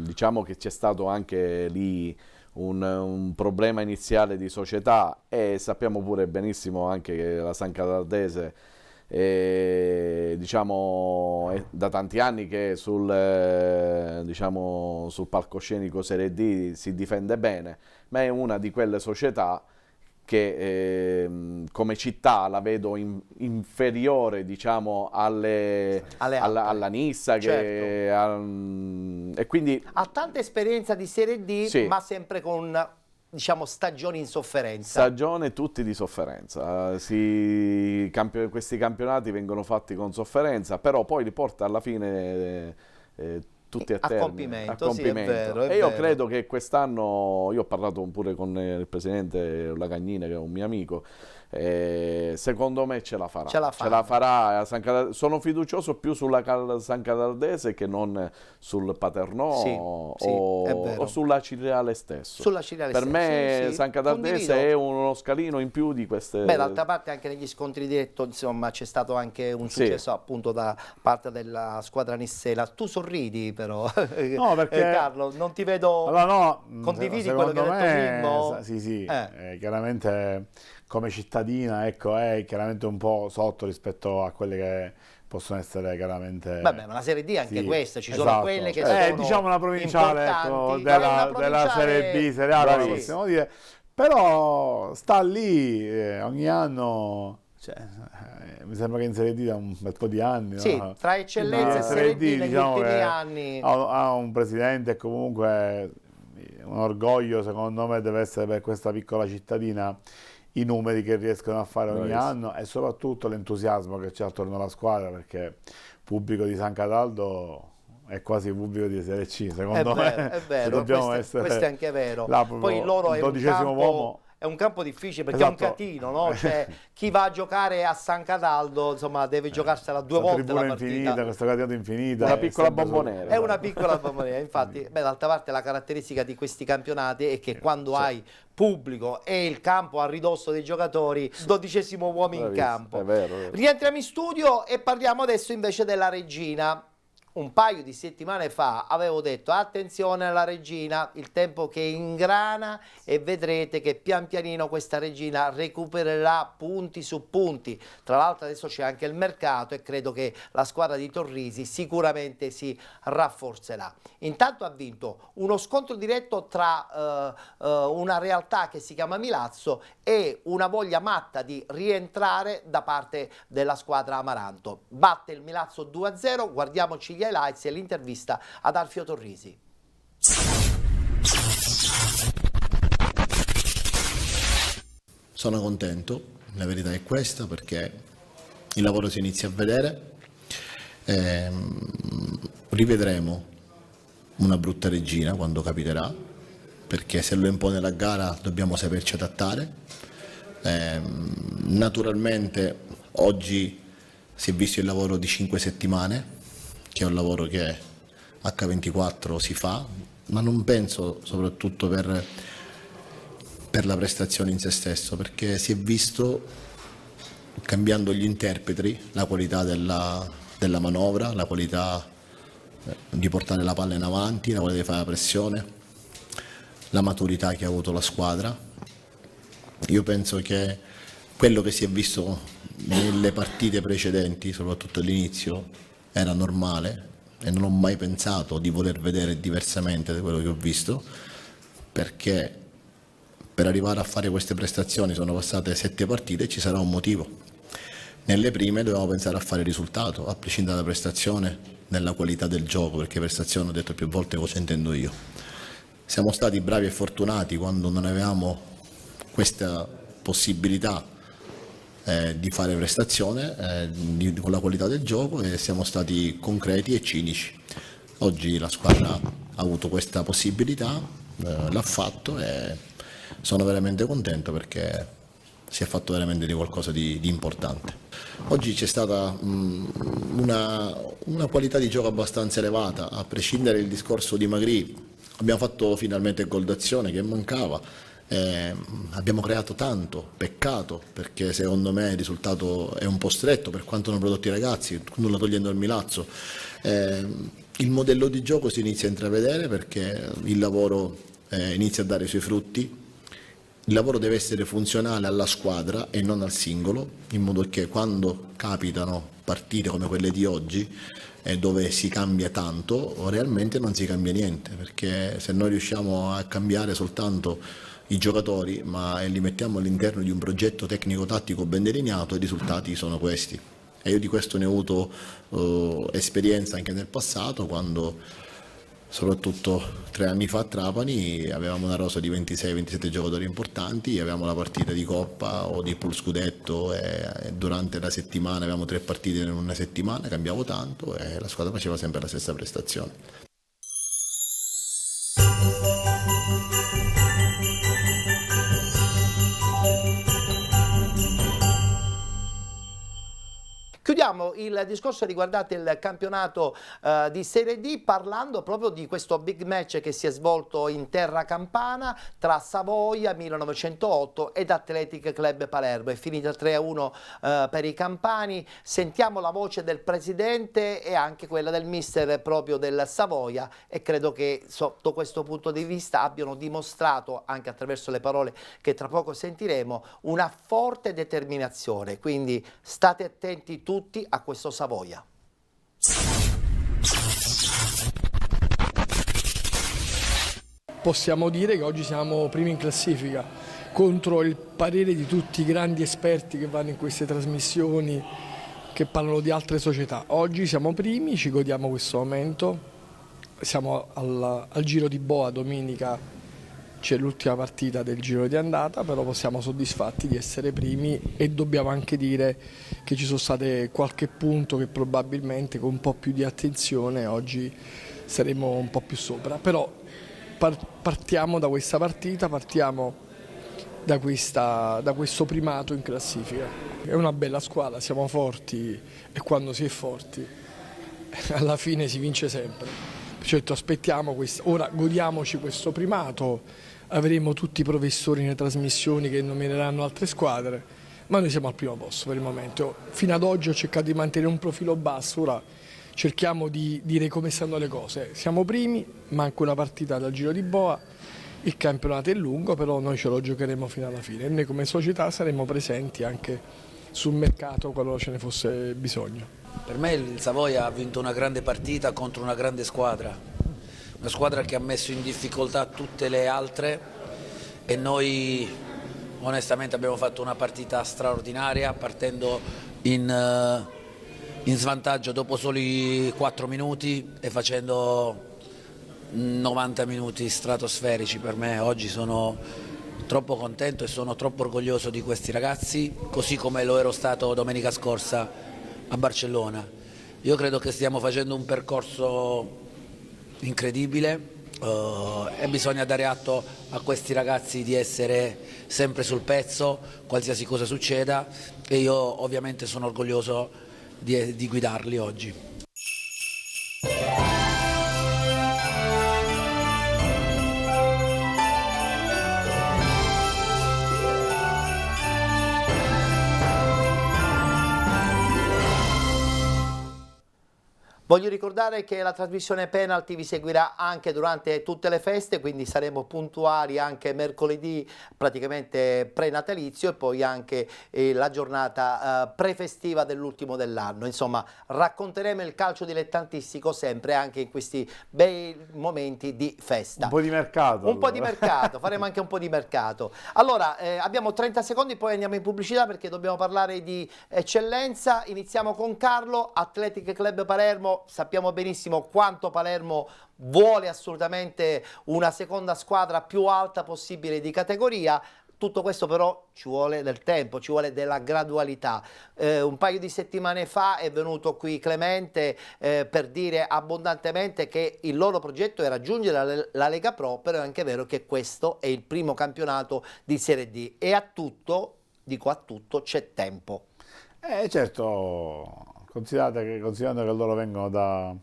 diciamo che c'è stato anche lì un problema iniziale di società, e sappiamo pure benissimo anche che la San Cataldese diciamo è da tanti anni che sul palcoscenico Serie D si difende bene, ma è una di quelle società che come città la vedo inferiore, diciamo, alla Nissa, certo. E quindi ha tanta esperienza di Serie D, sì, ma sempre con, diciamo, stagioni in sofferenza. Stagione tutti di sofferenza. Questi campionati vengono fatti con sofferenza, però poi li porta alla fine tutti a compimento. Sì, è vero, e io credo che quest'anno, io ho parlato pure con il presidente Lagagnina, che è un mio amico, secondo me ce la farà. Ce la farà. Sono fiducioso più sulla San Cataldese che non sul Paternò, sì, o sulla Cireale stesso. Per me sì, San Cataldese è uno scalino in più di queste. Beh, d'altra parte anche negli scontri diretti, insomma, c'è stato anche un successo, sì, appunto da parte della squadra nissena. Tu sorridi però, no, perché Carlo, non ti vedo. Allora, no, condividi quello che ha detto Mimmo? Sì, chiaramente come cittadina, ecco, è chiaramente un po' sotto rispetto a quelle che possono essere chiaramente. Vabbè, ma la Serie D anche, sì, questa, ci sono quelle che sono diciamo una provinciale, ecco, della Serie B, Serie A, possiamo dire, però sta lì ogni anno. Mi sembra che in Serie D da un bel po' di anni, sì, no? Tra eccellenza e Serie D negli ultimi anni ha un presidente, e comunque un orgoglio, secondo me, deve essere per questa piccola cittadina i numeri che riescono a fare ogni anno, e soprattutto l'entusiasmo che c'è attorno alla squadra, perché il pubblico di San Cataldo è quasi il pubblico di Serie C, secondo me. È vero, questo è anche vero. Poi loro è un campo difficile, perché esatto, è un catino, no? Cioè, chi va a giocare a San Cataldo, insomma, deve giocarsela due volte la partita. Infinita, questo catenato infinita. Una piccola bomboniera. È una piccola bomboniera, infatti. Beh, d'altra parte la caratteristica di questi campionati è che quando hai pubblico e il campo a ridosso dei giocatori, 12° uomo in campo. È vero. Rientriamo in studio e parliamo adesso invece della Regina. un paio di settimane fa avevo detto attenzione alla regina, il tempo che ingrana e vedrete che pian pianino questa regina recupererà punti su punti. Tra l'altro adesso c'è anche il mercato e credo che la squadra di Torrisi sicuramente si rafforzerà. Intanto ha vinto uno scontro diretto tra una realtà che si chiama Milazzo e una voglia matta di rientrare da parte della squadra Amaranto. Batte il Milazzo 2-0, guardiamoci gli highlights e l'intervista ad Alfio Torrisi. Sono contento, la verità è questa, perché il lavoro si inizia a vedere. Rivedremo una brutta regina quando capiterà, perché se lo impone la gara dobbiamo saperci adattare. Naturalmente oggi si è visto il lavoro di 5 settimane, che è un lavoro che H24 si fa, ma non penso soprattutto per la prestazione in se stesso, perché si è visto, cambiando gli interpreti, la qualità della manovra, la qualità di portare la palla in avanti, la qualità di fare la pressione, la maturità che ha avuto la squadra. Io penso che quello che si è visto nelle partite precedenti, soprattutto all'inizio, era normale e non ho mai pensato di voler vedere diversamente da quello che ho visto, perché per arrivare a fare queste prestazioni sono passate 7 partite e ci sarà un motivo. Nelle prime dovevamo pensare a fare risultato, a prescindere dalla prestazione, nella qualità del gioco, perché prestazione, ho detto più volte cosa intendo io. Siamo stati bravi e fortunati quando non avevamo questa possibilità di fare prestazione con la qualità del gioco, e siamo stati concreti e cinici. Oggi la squadra ha avuto questa possibilità, l'ha fatto e sono veramente contento perché si è fatto veramente di qualcosa di importante. Oggi c'è stata una qualità di gioco abbastanza elevata, a prescindere dal discorso di Magri. Abbiamo fatto finalmente il gol d'azione che mancava. Abbiamo creato tanto, peccato, perché secondo me il risultato è un po' stretto per quanto hanno prodotto i ragazzi, nulla togliendo al Milazzo. Il modello di gioco si inizia a intravedere perché il lavoro inizia a dare i suoi frutti. Il lavoro deve essere funzionale alla squadra e non al singolo, in modo che quando capitano partite come quelle di oggi, dove si cambia tanto, realmente non si cambia niente, perché se noi riusciamo a cambiare soltanto i giocatori, ma li mettiamo all'interno di un progetto tecnico-tattico ben delineato, i risultati sono questi. E io di questo ne ho avuto esperienza anche nel passato, quando soprattutto 3 anni fa a Trapani avevamo una rosa di 26-27 giocatori importanti, avevamo la partita di Coppa o di Pool Scudetto e durante la settimana avevamo 3 partite in una settimana, cambiavo tanto e la squadra faceva sempre la stessa prestazione. Chiudiamo il discorso riguardante il campionato di Serie D parlando proprio di questo big match che si è svolto in terra campana tra Savoia 1908 ed Athletic Club Palermo. È finita 3-1 per i campani. Sentiamo la voce del presidente e anche quella del mister proprio del Savoia, e credo che sotto questo punto di vista abbiano dimostrato, anche attraverso le parole che tra poco sentiremo, una forte determinazione. Quindi state attenti tutti a questo Savoia. Possiamo dire che oggi siamo primi in classifica, contro il parere di tutti i grandi esperti che vanno in queste trasmissioni che parlano di altre società. Oggi siamo primi, ci godiamo questo momento, siamo al Giro di Boa, domenica c'è l'ultima partita del giro di andata, però siamo soddisfatti di essere primi e dobbiamo anche dire che ci sono state qualche punto che probabilmente con un po' più di attenzione oggi saremo un po' più sopra, però partiamo da questa partita, partiamo da questo primato in classifica. È una bella squadra, siamo forti e quando si è forti alla fine si vince sempre. Certo, aspettiamo ora godiamoci questo primato, avremo tutti i professori nelle trasmissioni che nomineranno altre squadre, ma noi siamo al primo posto per il momento. Fino ad oggi ho cercato di mantenere un profilo basso, ora cerchiamo di dire come stanno le cose. Siamo primi, manca una partita dal Giro di Boa, il campionato è lungo, però noi ce lo giocheremo fino alla fine e noi come società saremo presenti anche sul mercato qualora ce ne fosse bisogno. Per me il Savoia ha vinto una grande partita contro una grande squadra, una squadra che ha messo in difficoltà tutte le altre e noi onestamente abbiamo fatto una partita straordinaria partendo in svantaggio dopo soli 4 minuti e facendo 90 minuti stratosferici. Per me oggi sono troppo contento e sono troppo orgoglioso di questi ragazzi, così come lo ero stato domenica scorsa a Barcellona. Io credo che stiamo facendo un percorso incredibile e bisogna dare atto a questi ragazzi di essere sempre sul pezzo, qualsiasi cosa succeda, e io ovviamente sono orgoglioso di guidarli oggi. Voglio ricordare che la trasmissione Penalty vi seguirà anche durante tutte le feste, quindi saremo puntuali anche mercoledì, praticamente pre-natalizio, e poi anche la giornata prefestiva dell'ultimo dell'anno. Insomma, racconteremo il calcio dilettantistico sempre anche in questi bei momenti di festa. Un po' di mercato. Un po' di mercato, faremo anche un po' di mercato. Allora, abbiamo 30 secondi, poi andiamo in pubblicità perché dobbiamo parlare di eccellenza. Iniziamo con Carlo, Athletic Club Palermo. Sappiamo benissimo quanto Palermo vuole assolutamente una seconda squadra più alta possibile di categoria. Tutto questo però ci vuole del tempo, ci vuole della gradualità. Un paio di settimane fa è venuto qui Clemente per dire abbondantemente che il loro progetto è raggiungere la Lega Pro, però è anche vero che questo è il primo campionato di Serie D e a tutto, dico a tutto, c'è tempo. Certo, considerando che loro vengono da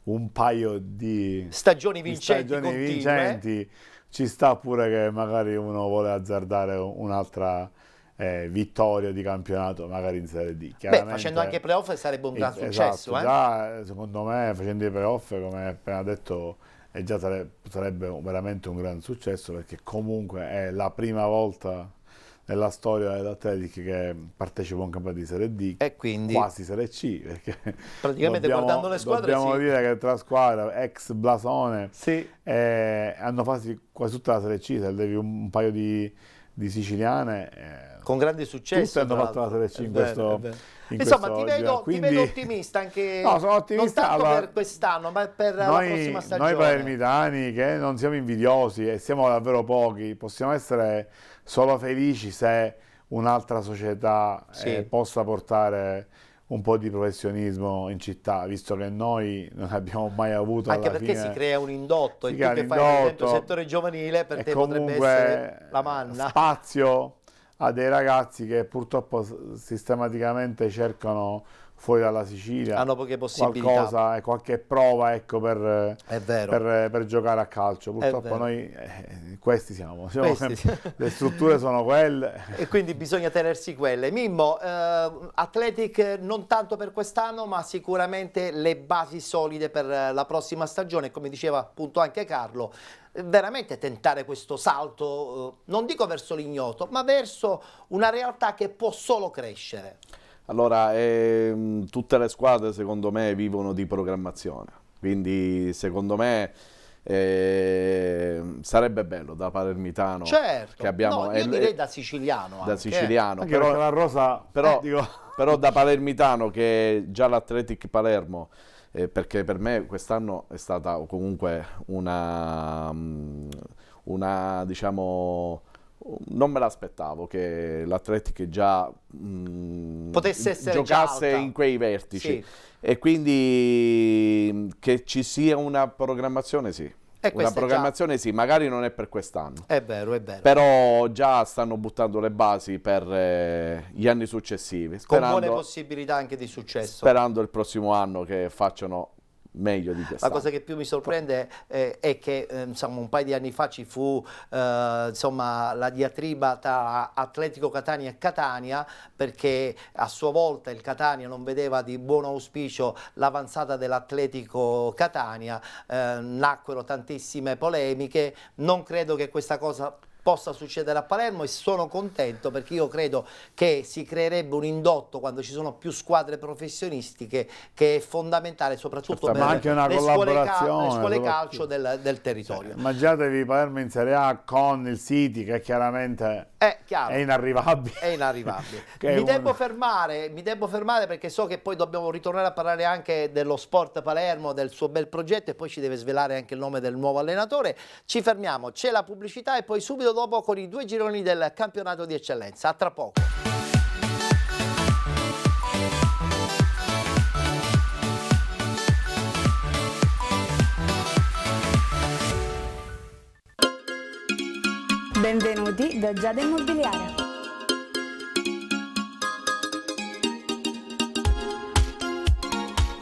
un paio di stagioni vincenti, vincenti, ci sta pure che magari uno vuole azzardare un'altra vittoria di campionato, magari in Serie D. Beh, facendo anche i playoff sarebbe un gran successo. Già, secondo me, facendo i playoff, come hai appena detto, già sarebbe veramente un gran successo, perché comunque è la prima volta nella storia dell'Atletic che partecipa a un campionato di Serie D, e quindi quasi Serie C, perché praticamente guardando le squadre dobbiamo dire che tra squadre ex blasone hanno quasi tutta la Serie C. Se levi un paio di siciliane con grande successo, tutte hanno fatto la Serie C in questo. Insomma, ti vedo ottimista anche, no, sono ottimista, non tanto per quest'anno, ma per la prossima stagione. Noi palermitani, che non siamo invidiosi e siamo davvero pochi, possiamo essere solo felici se un'altra società possa portare un po' di professionismo in città, visto che noi non abbiamo mai avuto, anche alla perché fine, si crea un indotto, e tu che fai ad esempio settore giovanile, per te potrebbe essere la manna. Spazio a dei ragazzi che purtroppo sistematicamente cercano fuori dalla Sicilia, hanno poche possibilità, qualche prova, ecco, per giocare a calcio. Purtroppo noi questi siamo. Le strutture sono quelle e quindi bisogna tenersi quelle. Mimmo, Athletic non tanto per quest'anno, ma sicuramente le basi solide per la prossima stagione, come diceva appunto anche Carlo. Veramente tentare questo salto, non dico verso l'ignoto, ma verso una realtà che può solo crescere. Allora, tutte le squadre secondo me vivono di programmazione, quindi secondo me sarebbe bello da palermitano, certo, che abbiamo, io direi da siciliano, da siciliano, anche però la rosa, però da palermitano, che già l'Athletic Palermo, perché per me quest'anno è stata comunque una diciamo, non me l'aspettavo che l'Athletic già potesse essere giocasse già in quei vertici, e quindi che ci sia una programmazione, una programmazione sì, magari non è per quest'anno, è vero, però già stanno buttando le basi per gli anni successivi, con buone possibilità anche di successo, sperando il prossimo anno che facciano meglio di quest'anno. La cosa che più mi sorprende è che insomma, un paio di anni fa ci fu insomma, la diatriba tra Atletico Catania e Catania, perché a sua volta il Catania non vedeva di buon auspicio l'avanzata dell'Atletico Catania, nacquero tantissime polemiche. Non credo che questa cosa possa succedere a Palermo e sono contento, perché io credo che si creerebbe un indotto quando ci sono più squadre professionistiche, che è fondamentale soprattutto per anche una le scuole calcio del territorio. Immaginatevi Palermo in Serie A con il City, che chiaramente È chiaro, è inarrivabile. è inarrivabile. Che mi devo fermare perché so che poi dobbiamo ritornare a parlare anche dello Sport Palermo, del suo bel progetto, e poi ci deve svelare anche il nome del nuovo allenatore. Ci fermiamo, c'è la pubblicità e poi subito dopo con i 2 gironi del campionato di eccellenza. A tra poco. Benvenuti da Giada Immobiliare.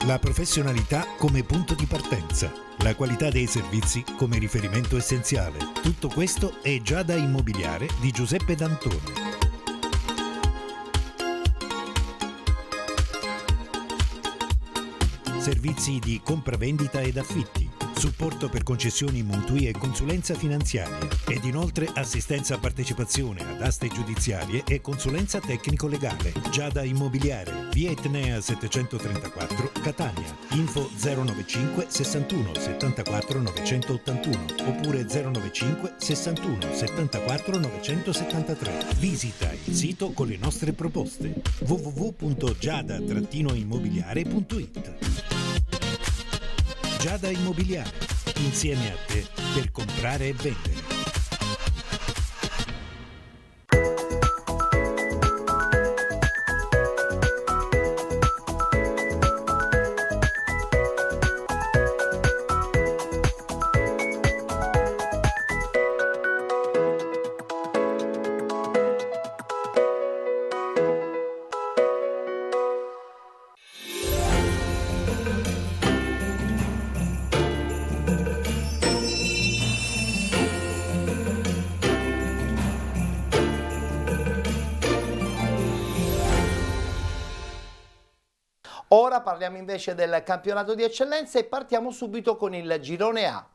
La professionalità come punto di partenza, la qualità dei servizi come riferimento essenziale. Tutto questo è Giada Immobiliare di Giuseppe D'Antoni. Servizi di compravendita ed affitti, supporto per concessioni mutui e consulenza finanziaria ed inoltre assistenza a partecipazione ad aste giudiziarie e consulenza tecnico-legale. Giada Immobiliare, via Etnea 734, Catania. Info 095 61 74 981 oppure 095 61 74 973. Visita il sito con le nostre proposte www.giada-immobiliare.it. Giada Immobiliare, insieme a te per comprare e vendere. Ora parliamo invece del campionato di eccellenza e partiamo subito con il girone A.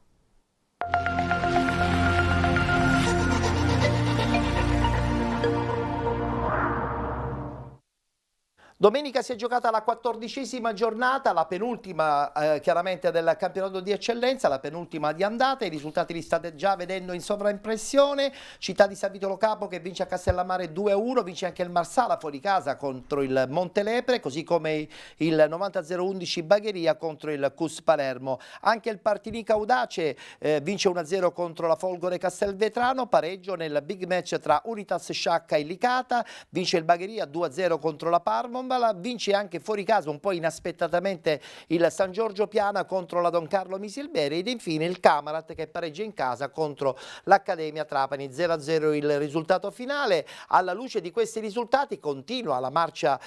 Domenica si è giocata la 14ª giornata, la penultima chiaramente del campionato di eccellenza, la penultima di andata. I risultati li state già vedendo in sovraimpressione. Città di San Vitolo Capo che vince a Castellammare 2-1, vince anche il Marsala fuori casa contro il Montelepre, così come il 90-011 Bagheria contro il CUS Palermo. Anche il Partinica Audace vince 1-0 contro la Folgore Castelvetrano, pareggio nel big match tra Unitas Sciacca e Licata, vince il Bagheria 2-0 contro la Parmon, vince anche fuori casa un po' inaspettatamente il San Giorgio Piana contro la Don Carlo Misilberi ed infine il Camarat che pareggia in casa contro l'Accademia Trapani. 0-0 il risultato finale. Alla luce di questi risultati continua la marcia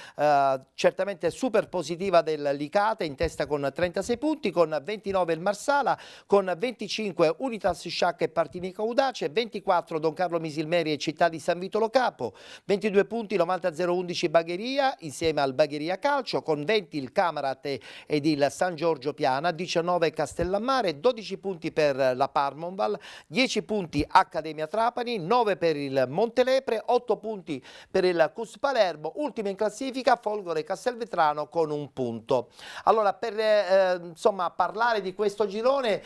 certamente super positiva del Licata, in testa con 36 punti, con 29 il Marsala, con 25 Unitas Sciacca e Partinica Audace, 24 Don Carlo Misilmeri e Città di San Vitolo Capo, 22 punti 90-011 Bagheria insieme al Bagheria Calcio, con 20 il Camarat ed il San Giorgio Piana, 19 Castellammare, 12 punti per la Parmonval, 10 punti Accademia Trapani, 9 per il Montelepre, 8 punti per il CUS Palermo, ultima in classifica Folgore Castelvetrano con 1 punto. Allora, per insomma parlare di questo girone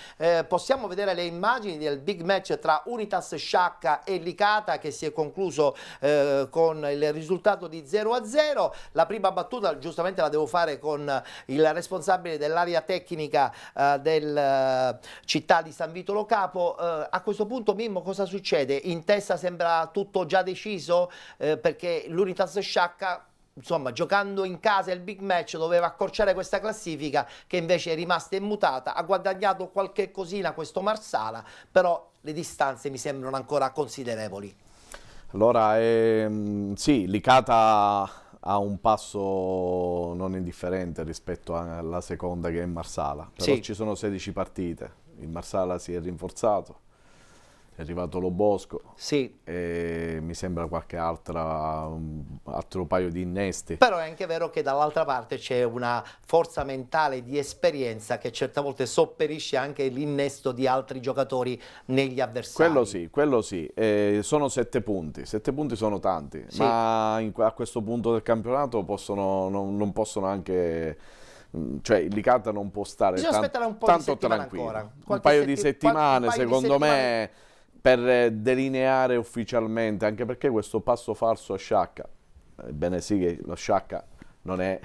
possiamo vedere le immagini del big match tra Unitas Sciacca e Licata che si è concluso con il risultato di 0-0. La prima battuta giustamente la devo fare con il responsabile dell'area tecnica del Città di San Vitolo Capo. A questo punto, Mimmo, cosa succede? In testa sembra tutto già deciso perché l'Unitas Sciacca, insomma, giocando in casa il big match doveva accorciare questa classifica che invece è rimasta immutata. Ha guadagnato qualche cosina questo Marsala, però le distanze mi sembrano ancora considerevoli. Allora, sì, Licata ha un passo non indifferente rispetto alla seconda che è Marsala, però Sì. ci sono 16 partite, il Marsala si è rinforzato, è arrivato Lo Bosco Sì. e mi sembra qualche altro paio di innesti. Però è anche vero che dall'altra parte c'è una forza mentale di esperienza che certe volte sopperisce anche l'innesto di altri giocatori negli avversari. Quello sì. Sono 7 punti, 7 punti sono tanti, Sì. ma a questo punto del campionato non possono anche... Cioè il Licata non può stare Bisogna aspettare un po' di tanto settimane tranquillo. ancora. Un paio di settimane, un paio di secondo me, settimane. per delineare ufficialmente, anche perché questo passo falso a Sciacca, ebbene sì che lo Sciacca non è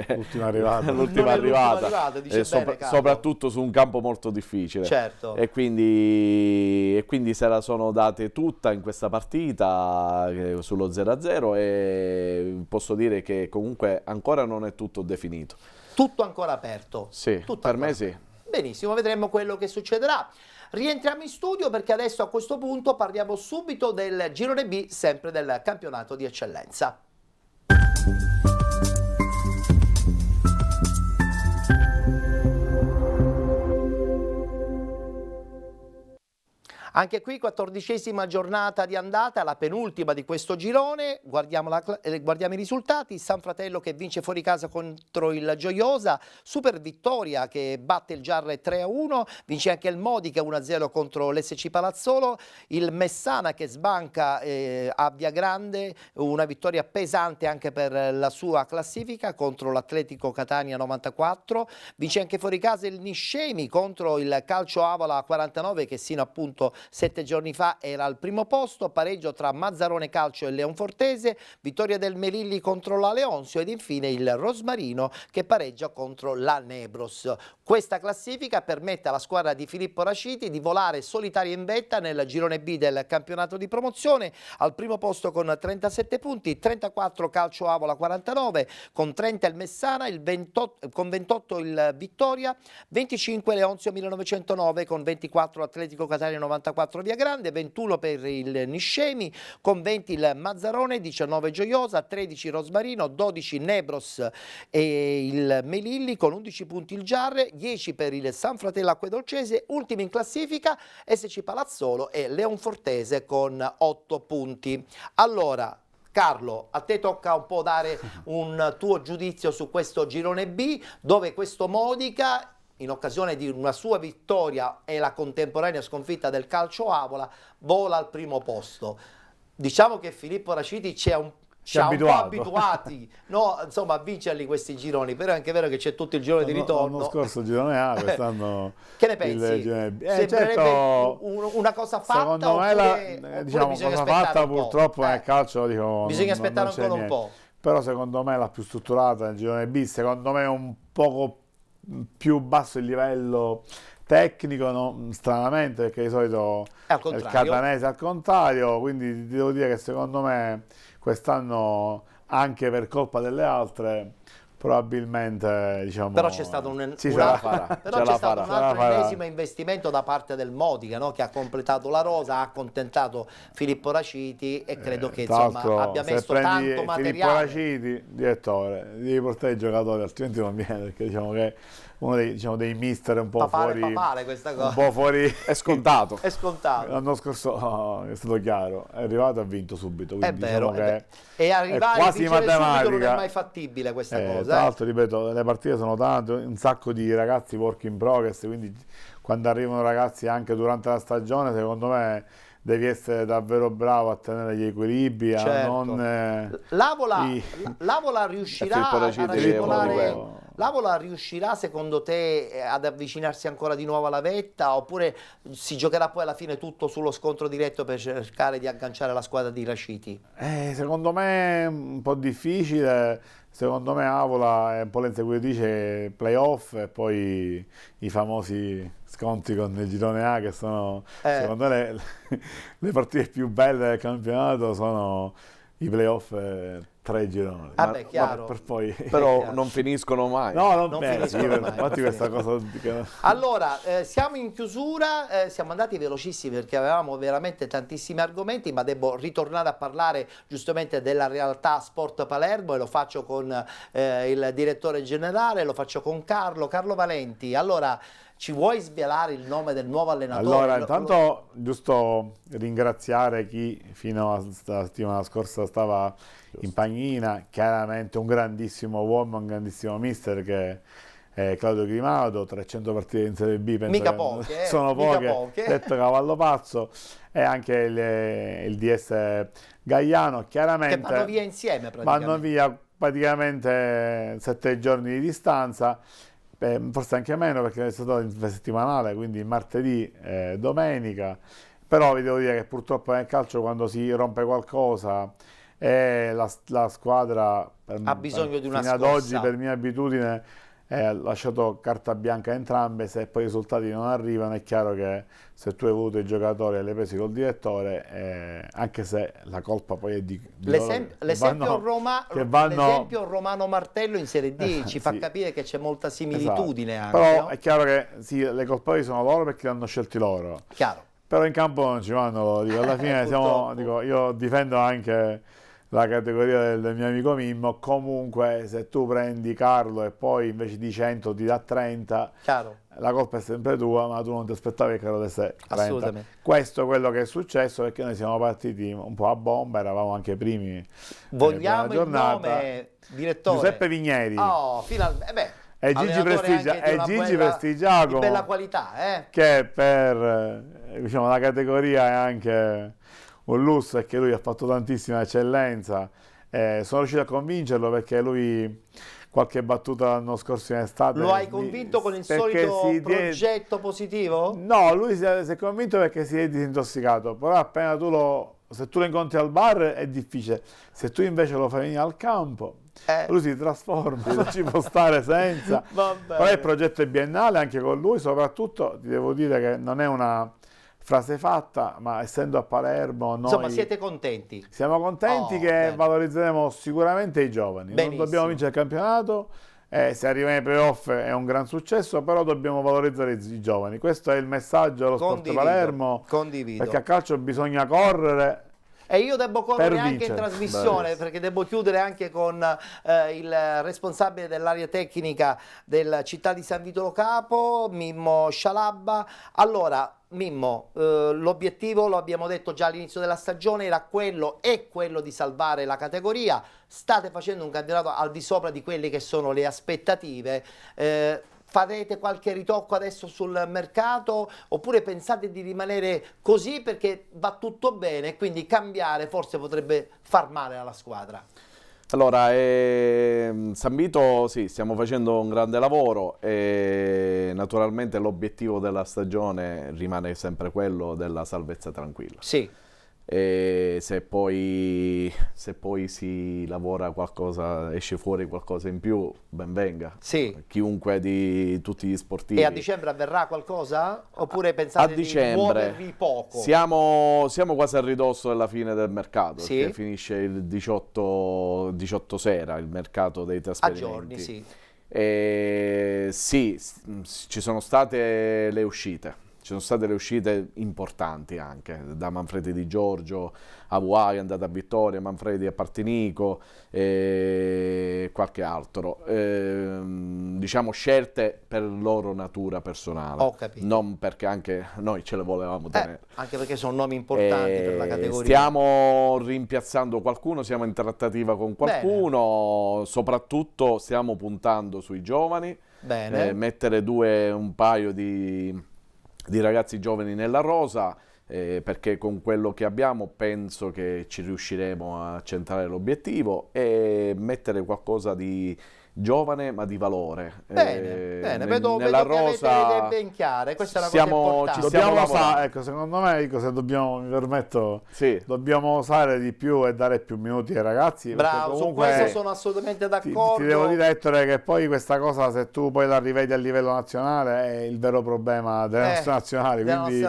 L'ultima arrivata. l'ultima Non è l'ultima arrivata, arrivata, dice bene, Carlo. soprattutto su un campo molto difficile. Certo. E quindi se la sono date tutta in questa partita sullo 0-0 e posso dire che comunque ancora non è tutto definito. Tutto ancora aperto. Sì, Tutto per ancora me sì. aperto. Benissimo, vedremo quello che succederà. Rientriamo in studio perché adesso a questo punto parliamo subito del girone B, sempre del campionato di eccellenza. Anche qui 14ª giornata di andata, la penultima di questo girone, guardiamo i risultati. San Fratello che vince fuori casa contro il Gioiosa, super vittoria che batte il Giarre 3-1, vince anche il Modica 1-0 contro l'SC Palazzolo, il Messana che sbanca a Via Grande, una vittoria pesante anche per la sua classifica contro l'Atletico Catania 94, vince anche fuori casa il Niscemi contro il Calcio Avola 49 che sino appunto 7 giorni fa era al primo posto, pareggio tra Mazzarone Calcio e Leonfortese, vittoria del Melilli contro la Leonzio ed infine il Rosmarino che pareggia contro la Nebros. Questa classifica permette alla squadra di Filippo Raciti di volare solitaria in vetta nel girone B del campionato di promozione, al primo posto con 37 punti, 34 Calcio Avola 49, con 30 il Messana, con 28 il Vittoria, 25 Leonzio 1909, con 24 Atletico Catania 94 Via Grande, 21 per il Niscemi, con 20 il Mazzarone, 19 Gioiosa, 13 Rosmarino, 12 Nebros e il Melilli, con 11 punti il Giarre, 10 per il San Fratello Acquedolcese, ultimi in classifica SC Palazzolo e Leonfortese con 8 punti. Allora, Carlo, a te tocca un po' dare un tuo giudizio su questo girone B, dove questo Modica, in occasione di una sua vittoria e la contemporanea sconfitta del Calcio Avola, vola al primo posto. Diciamo che Filippo Raciti ci ha un po' abituati, no, insomma, a vincerli questi gironi, però è anche vero che c'è tutto il girone di ritorno. L'anno scorso il girone A, quest'anno che ne pensi? il girone B. Sembrerebbe certo, una cosa fatta, secondo me oppure diciamo, bisogna cosa aspettare fatta un po'? purtroppo nel calcio bisogna aspettare ancora un po'. Però secondo me la più strutturata nel girone B, secondo me è un poco più basso il livello tecnico, no? Stranamente, perché di solito il Catanese al contrario, quindi devo dire che secondo me quest'anno, anche per colpa delle altre, probabilmente, diciamo, però c'è stato un ennesimo investimento da parte del Modica, no? Che ha completato la rosa, ha accontentato Filippo Raciti e credo che insomma abbia messo tanto materiale. Filippo Raciti, direttore, devi portare i giocatori, altrimenti non viene, perché diciamo che uno dei mister un po' papale questa cosa. Un po' fuori è scontato. È scontato. L'anno scorso è stato chiaro, è arrivato e ha vinto subito, quindi è vero, diciamo che e arrivare quasi a vincere subito non è matematica. mai fattibile questa cosa. Tra l'altro, ripeto, le partite sono tante, un sacco di ragazzi work in progress, quindi quando arrivano ragazzi anche durante la stagione, secondo me devi essere davvero bravo a tenere gli equilibri, certo. a non... L'Avola riuscirà a ragionare... L'Avola riuscirà secondo te ad avvicinarsi ancora di nuovo alla vetta, oppure si giocherà poi alla fine tutto sullo scontro diretto per cercare di agganciare la squadra di Raciti? Secondo me è un po' difficile, secondo me Avola è un po' l'inseguitrice playoff e poi i famosi scontri con il girone A, che sono secondo me le partite più belle del campionato sono i playoff 3 gironi. Vabbè, chiaro. Per poi... Però non finiscono mai. No, Non finiscono mai, infatti non questa cosa... Allora, siamo in chiusura, siamo andati velocissimi perché avevamo veramente tantissimi argomenti, ma devo ritornare a parlare giustamente della realtà Sport Palermo e lo faccio con il direttore generale, lo faccio con Carlo Valenti. Allora, ci vuoi svelare il nome del nuovo allenatore? Allora, intanto giusto ringraziare chi fino a settimana scorsa stava in panchina, chiaramente un grandissimo uomo, un grandissimo mister che è Claudio Grimaudo, 300 partite in Serie B, penso mica che poche, sono mica poche, detto cavallo pazzo, e anche il DS Gaiano, chiaramente... Che vanno via insieme praticamente. Vanno via praticamente 7 giorni di distanza, forse anche meno perché è stato infrasettimanale, quindi martedì, domenica, però vi devo dire che purtroppo nel calcio quando si rompe qualcosa la squadra ha bisogno di una fino ad scossa. oggi per mia abitudine ha lasciato carta bianca a entrambe. Se poi i risultati non arrivano è chiaro che se tu hai voluto i giocatori e li hai presi col direttore, anche se la colpa poi è di l'esempio Romano Martello in Serie D ci fa sì, capire che c'è molta similitudine, esatto. anche, Però no? è chiaro che sì, le colpevoli sono loro perché li hanno scelti loro. Chiaro. Però in campo non ci vanno, dico, alla fine io difendo anche la categoria del mio amico Mimmo. Comunque se tu prendi Carlo e poi invece di 100 ti dà 30, Chiaro. la colpa è sempre tua, ma tu non ti aspettavi che Carlo desse 30. Assolutamente. Questo è quello che è successo, perché noi siamo partiti un po' a bomba, eravamo anche primi. Vogliamo il nome, direttore? Giuseppe Vigneri. Oh, finalmente. E Gigi Prestigiacomo, di bella qualità, che per diciamo, la categoria è anche un lusso, e che lui ha fatto tantissima eccellenza. Sono riuscito a convincerlo perché lui qualche battuta l'anno scorso in estate... Lo hai convinto con il solito progetto positivo? No, lui si è convinto perché si è disintossicato, però appena se tu lo incontri al bar è difficile, se tu invece lo fai venire al campo... Lui si trasforma, non ci può stare senza. Però il progetto è biennale anche con lui, soprattutto ti devo dire che non è una frase fatta, ma essendo a Palermo noi... Insomma, siete contenti? Siamo contenti che valorizzeremo sicuramente i giovani. Benissimo. Non dobbiamo vincere il campionato, se arriva nei playoff è un gran successo, però dobbiamo valorizzare i giovani. Questo è il messaggio dello Sport Palermo. Condivido. Perché a calcio bisogna correre. E io devo correre anche in trasmissione, perché devo chiudere anche con il responsabile dell'area tecnica del Città di San Vito Lo Capo, Mimmo Scialabba. Allora, Mimmo, l'obiettivo, lo abbiamo detto già all'inizio della stagione, era quello di salvare la categoria. State facendo un campionato al di sopra di quelle che sono le aspettative. Farete qualche ritocco adesso sul mercato oppure pensate di rimanere così perché va tutto bene e quindi cambiare forse potrebbe far male alla squadra? Allora, San Vito sì, stiamo facendo un grande lavoro e naturalmente l'obiettivo della stagione rimane sempre quello della salvezza tranquilla. Sì. E se poi si lavora qualcosa, esce fuori qualcosa in più, ben venga. Sì. Chiunque di tutti gli sportivi. E a dicembre avverrà qualcosa? Oppure pensate di muovervi poco? Siamo quasi a ridosso della fine del mercato, sì, perché finisce il 18 sera il mercato dei trasferimenti. A giorni, sì. Sì, ci sono state le uscite. Ci sono state le uscite importanti anche, da Manfredi Di Giorgio a Vuai, è andata a Vittoria, Manfredi a Partinico e qualche altro. Diciamo scelte per loro natura personale. Ho capito. Non perché anche noi ce le volevamo tenere. Anche perché sono nomi importanti per la categoria. Stiamo rimpiazzando qualcuno, siamo in trattativa con qualcuno, soprattutto stiamo puntando sui giovani. Bene. Mettere un paio di ragazzi giovani nella rosa, perché con quello che abbiamo penso che ci riusciremo a centrare l'obiettivo e mettere qualcosa di giovane ma di valore. Bene, vedo nella che avete le idee rosa ben chiare, questa è una cosa importante. Dobbiamo osare, ecco, secondo me, se dobbiamo, mi permetto, dobbiamo osare di più e dare più minuti ai ragazzi. Bravo, su questo sono assolutamente d'accordo. Ti devo dire, Ettore, che poi questa cosa, se tu poi la rivedi a livello nazionale, è il vero problema delle nostre nazionali. Quindi...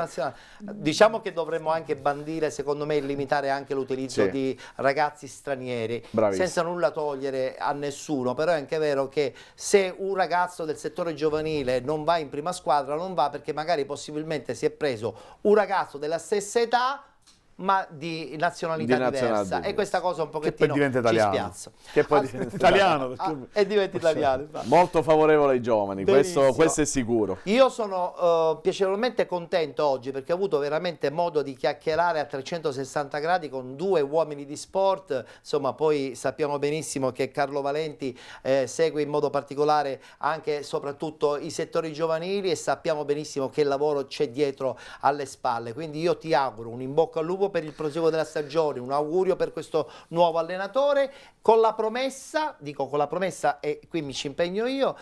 Diciamo che dovremmo anche bandire, secondo me, limitare anche l'utilizzo di ragazzi stranieri, senza nulla togliere a nessuno, però è anche vero che se un ragazzo del settore giovanile non va in prima squadra, non va perché magari possibilmente si è preso un ragazzo della stessa età ma di nazionalità diversa, e questa cosa un pochettino ci spiazza. Che poi diventa italiano, e diventa italiano. Molto favorevole ai giovani, questo è sicuro. Io sono piacevolmente contento oggi perché ho avuto veramente modo di chiacchierare a 360 gradi con due uomini di sport. Insomma, poi sappiamo benissimo che Carlo Valenti segue in modo particolare anche e soprattutto i settori giovanili, e sappiamo benissimo che lavoro c'è dietro alle spalle. Quindi io ti auguro un in bocca al lupo per il proseguo della stagione, un augurio per questo nuovo allenatore, con la promessa, dico con la promessa e qui mi ci impegno io,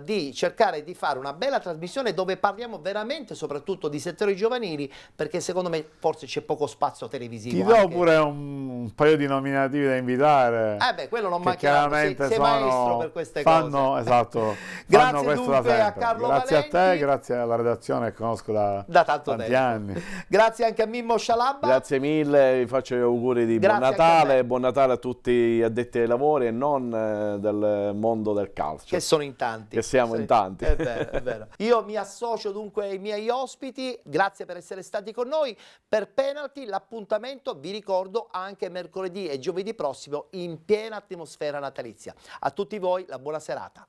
di cercare di fare una bella trasmissione dove parliamo veramente soprattutto di settori giovanili, perché secondo me forse c'è poco spazio televisivo. Ti do pure un paio di nominativi da invitare. Quello non mancherà, sei maestro per queste cose. Esatto. Grazie dunque a Carlo Valenti. Grazie a te, grazie alla redazione che conosco da tanto tanti tempo. Anni. Grazie anche a Mimmo Scialabba. Grazie mille, vi faccio gli auguri di buon Natale, buon Natale a tutti gli addetti ai lavori e non del mondo del calcio. Che sono in tanti. Che siamo in tanti. È vero, è vero. Io mi associo dunque ai miei ospiti, grazie per essere stati con noi. Per Penalty l'appuntamento, vi ricordo, anche mercoledì e giovedì prossimo in piena atmosfera natalizia. A tutti voi la buona serata.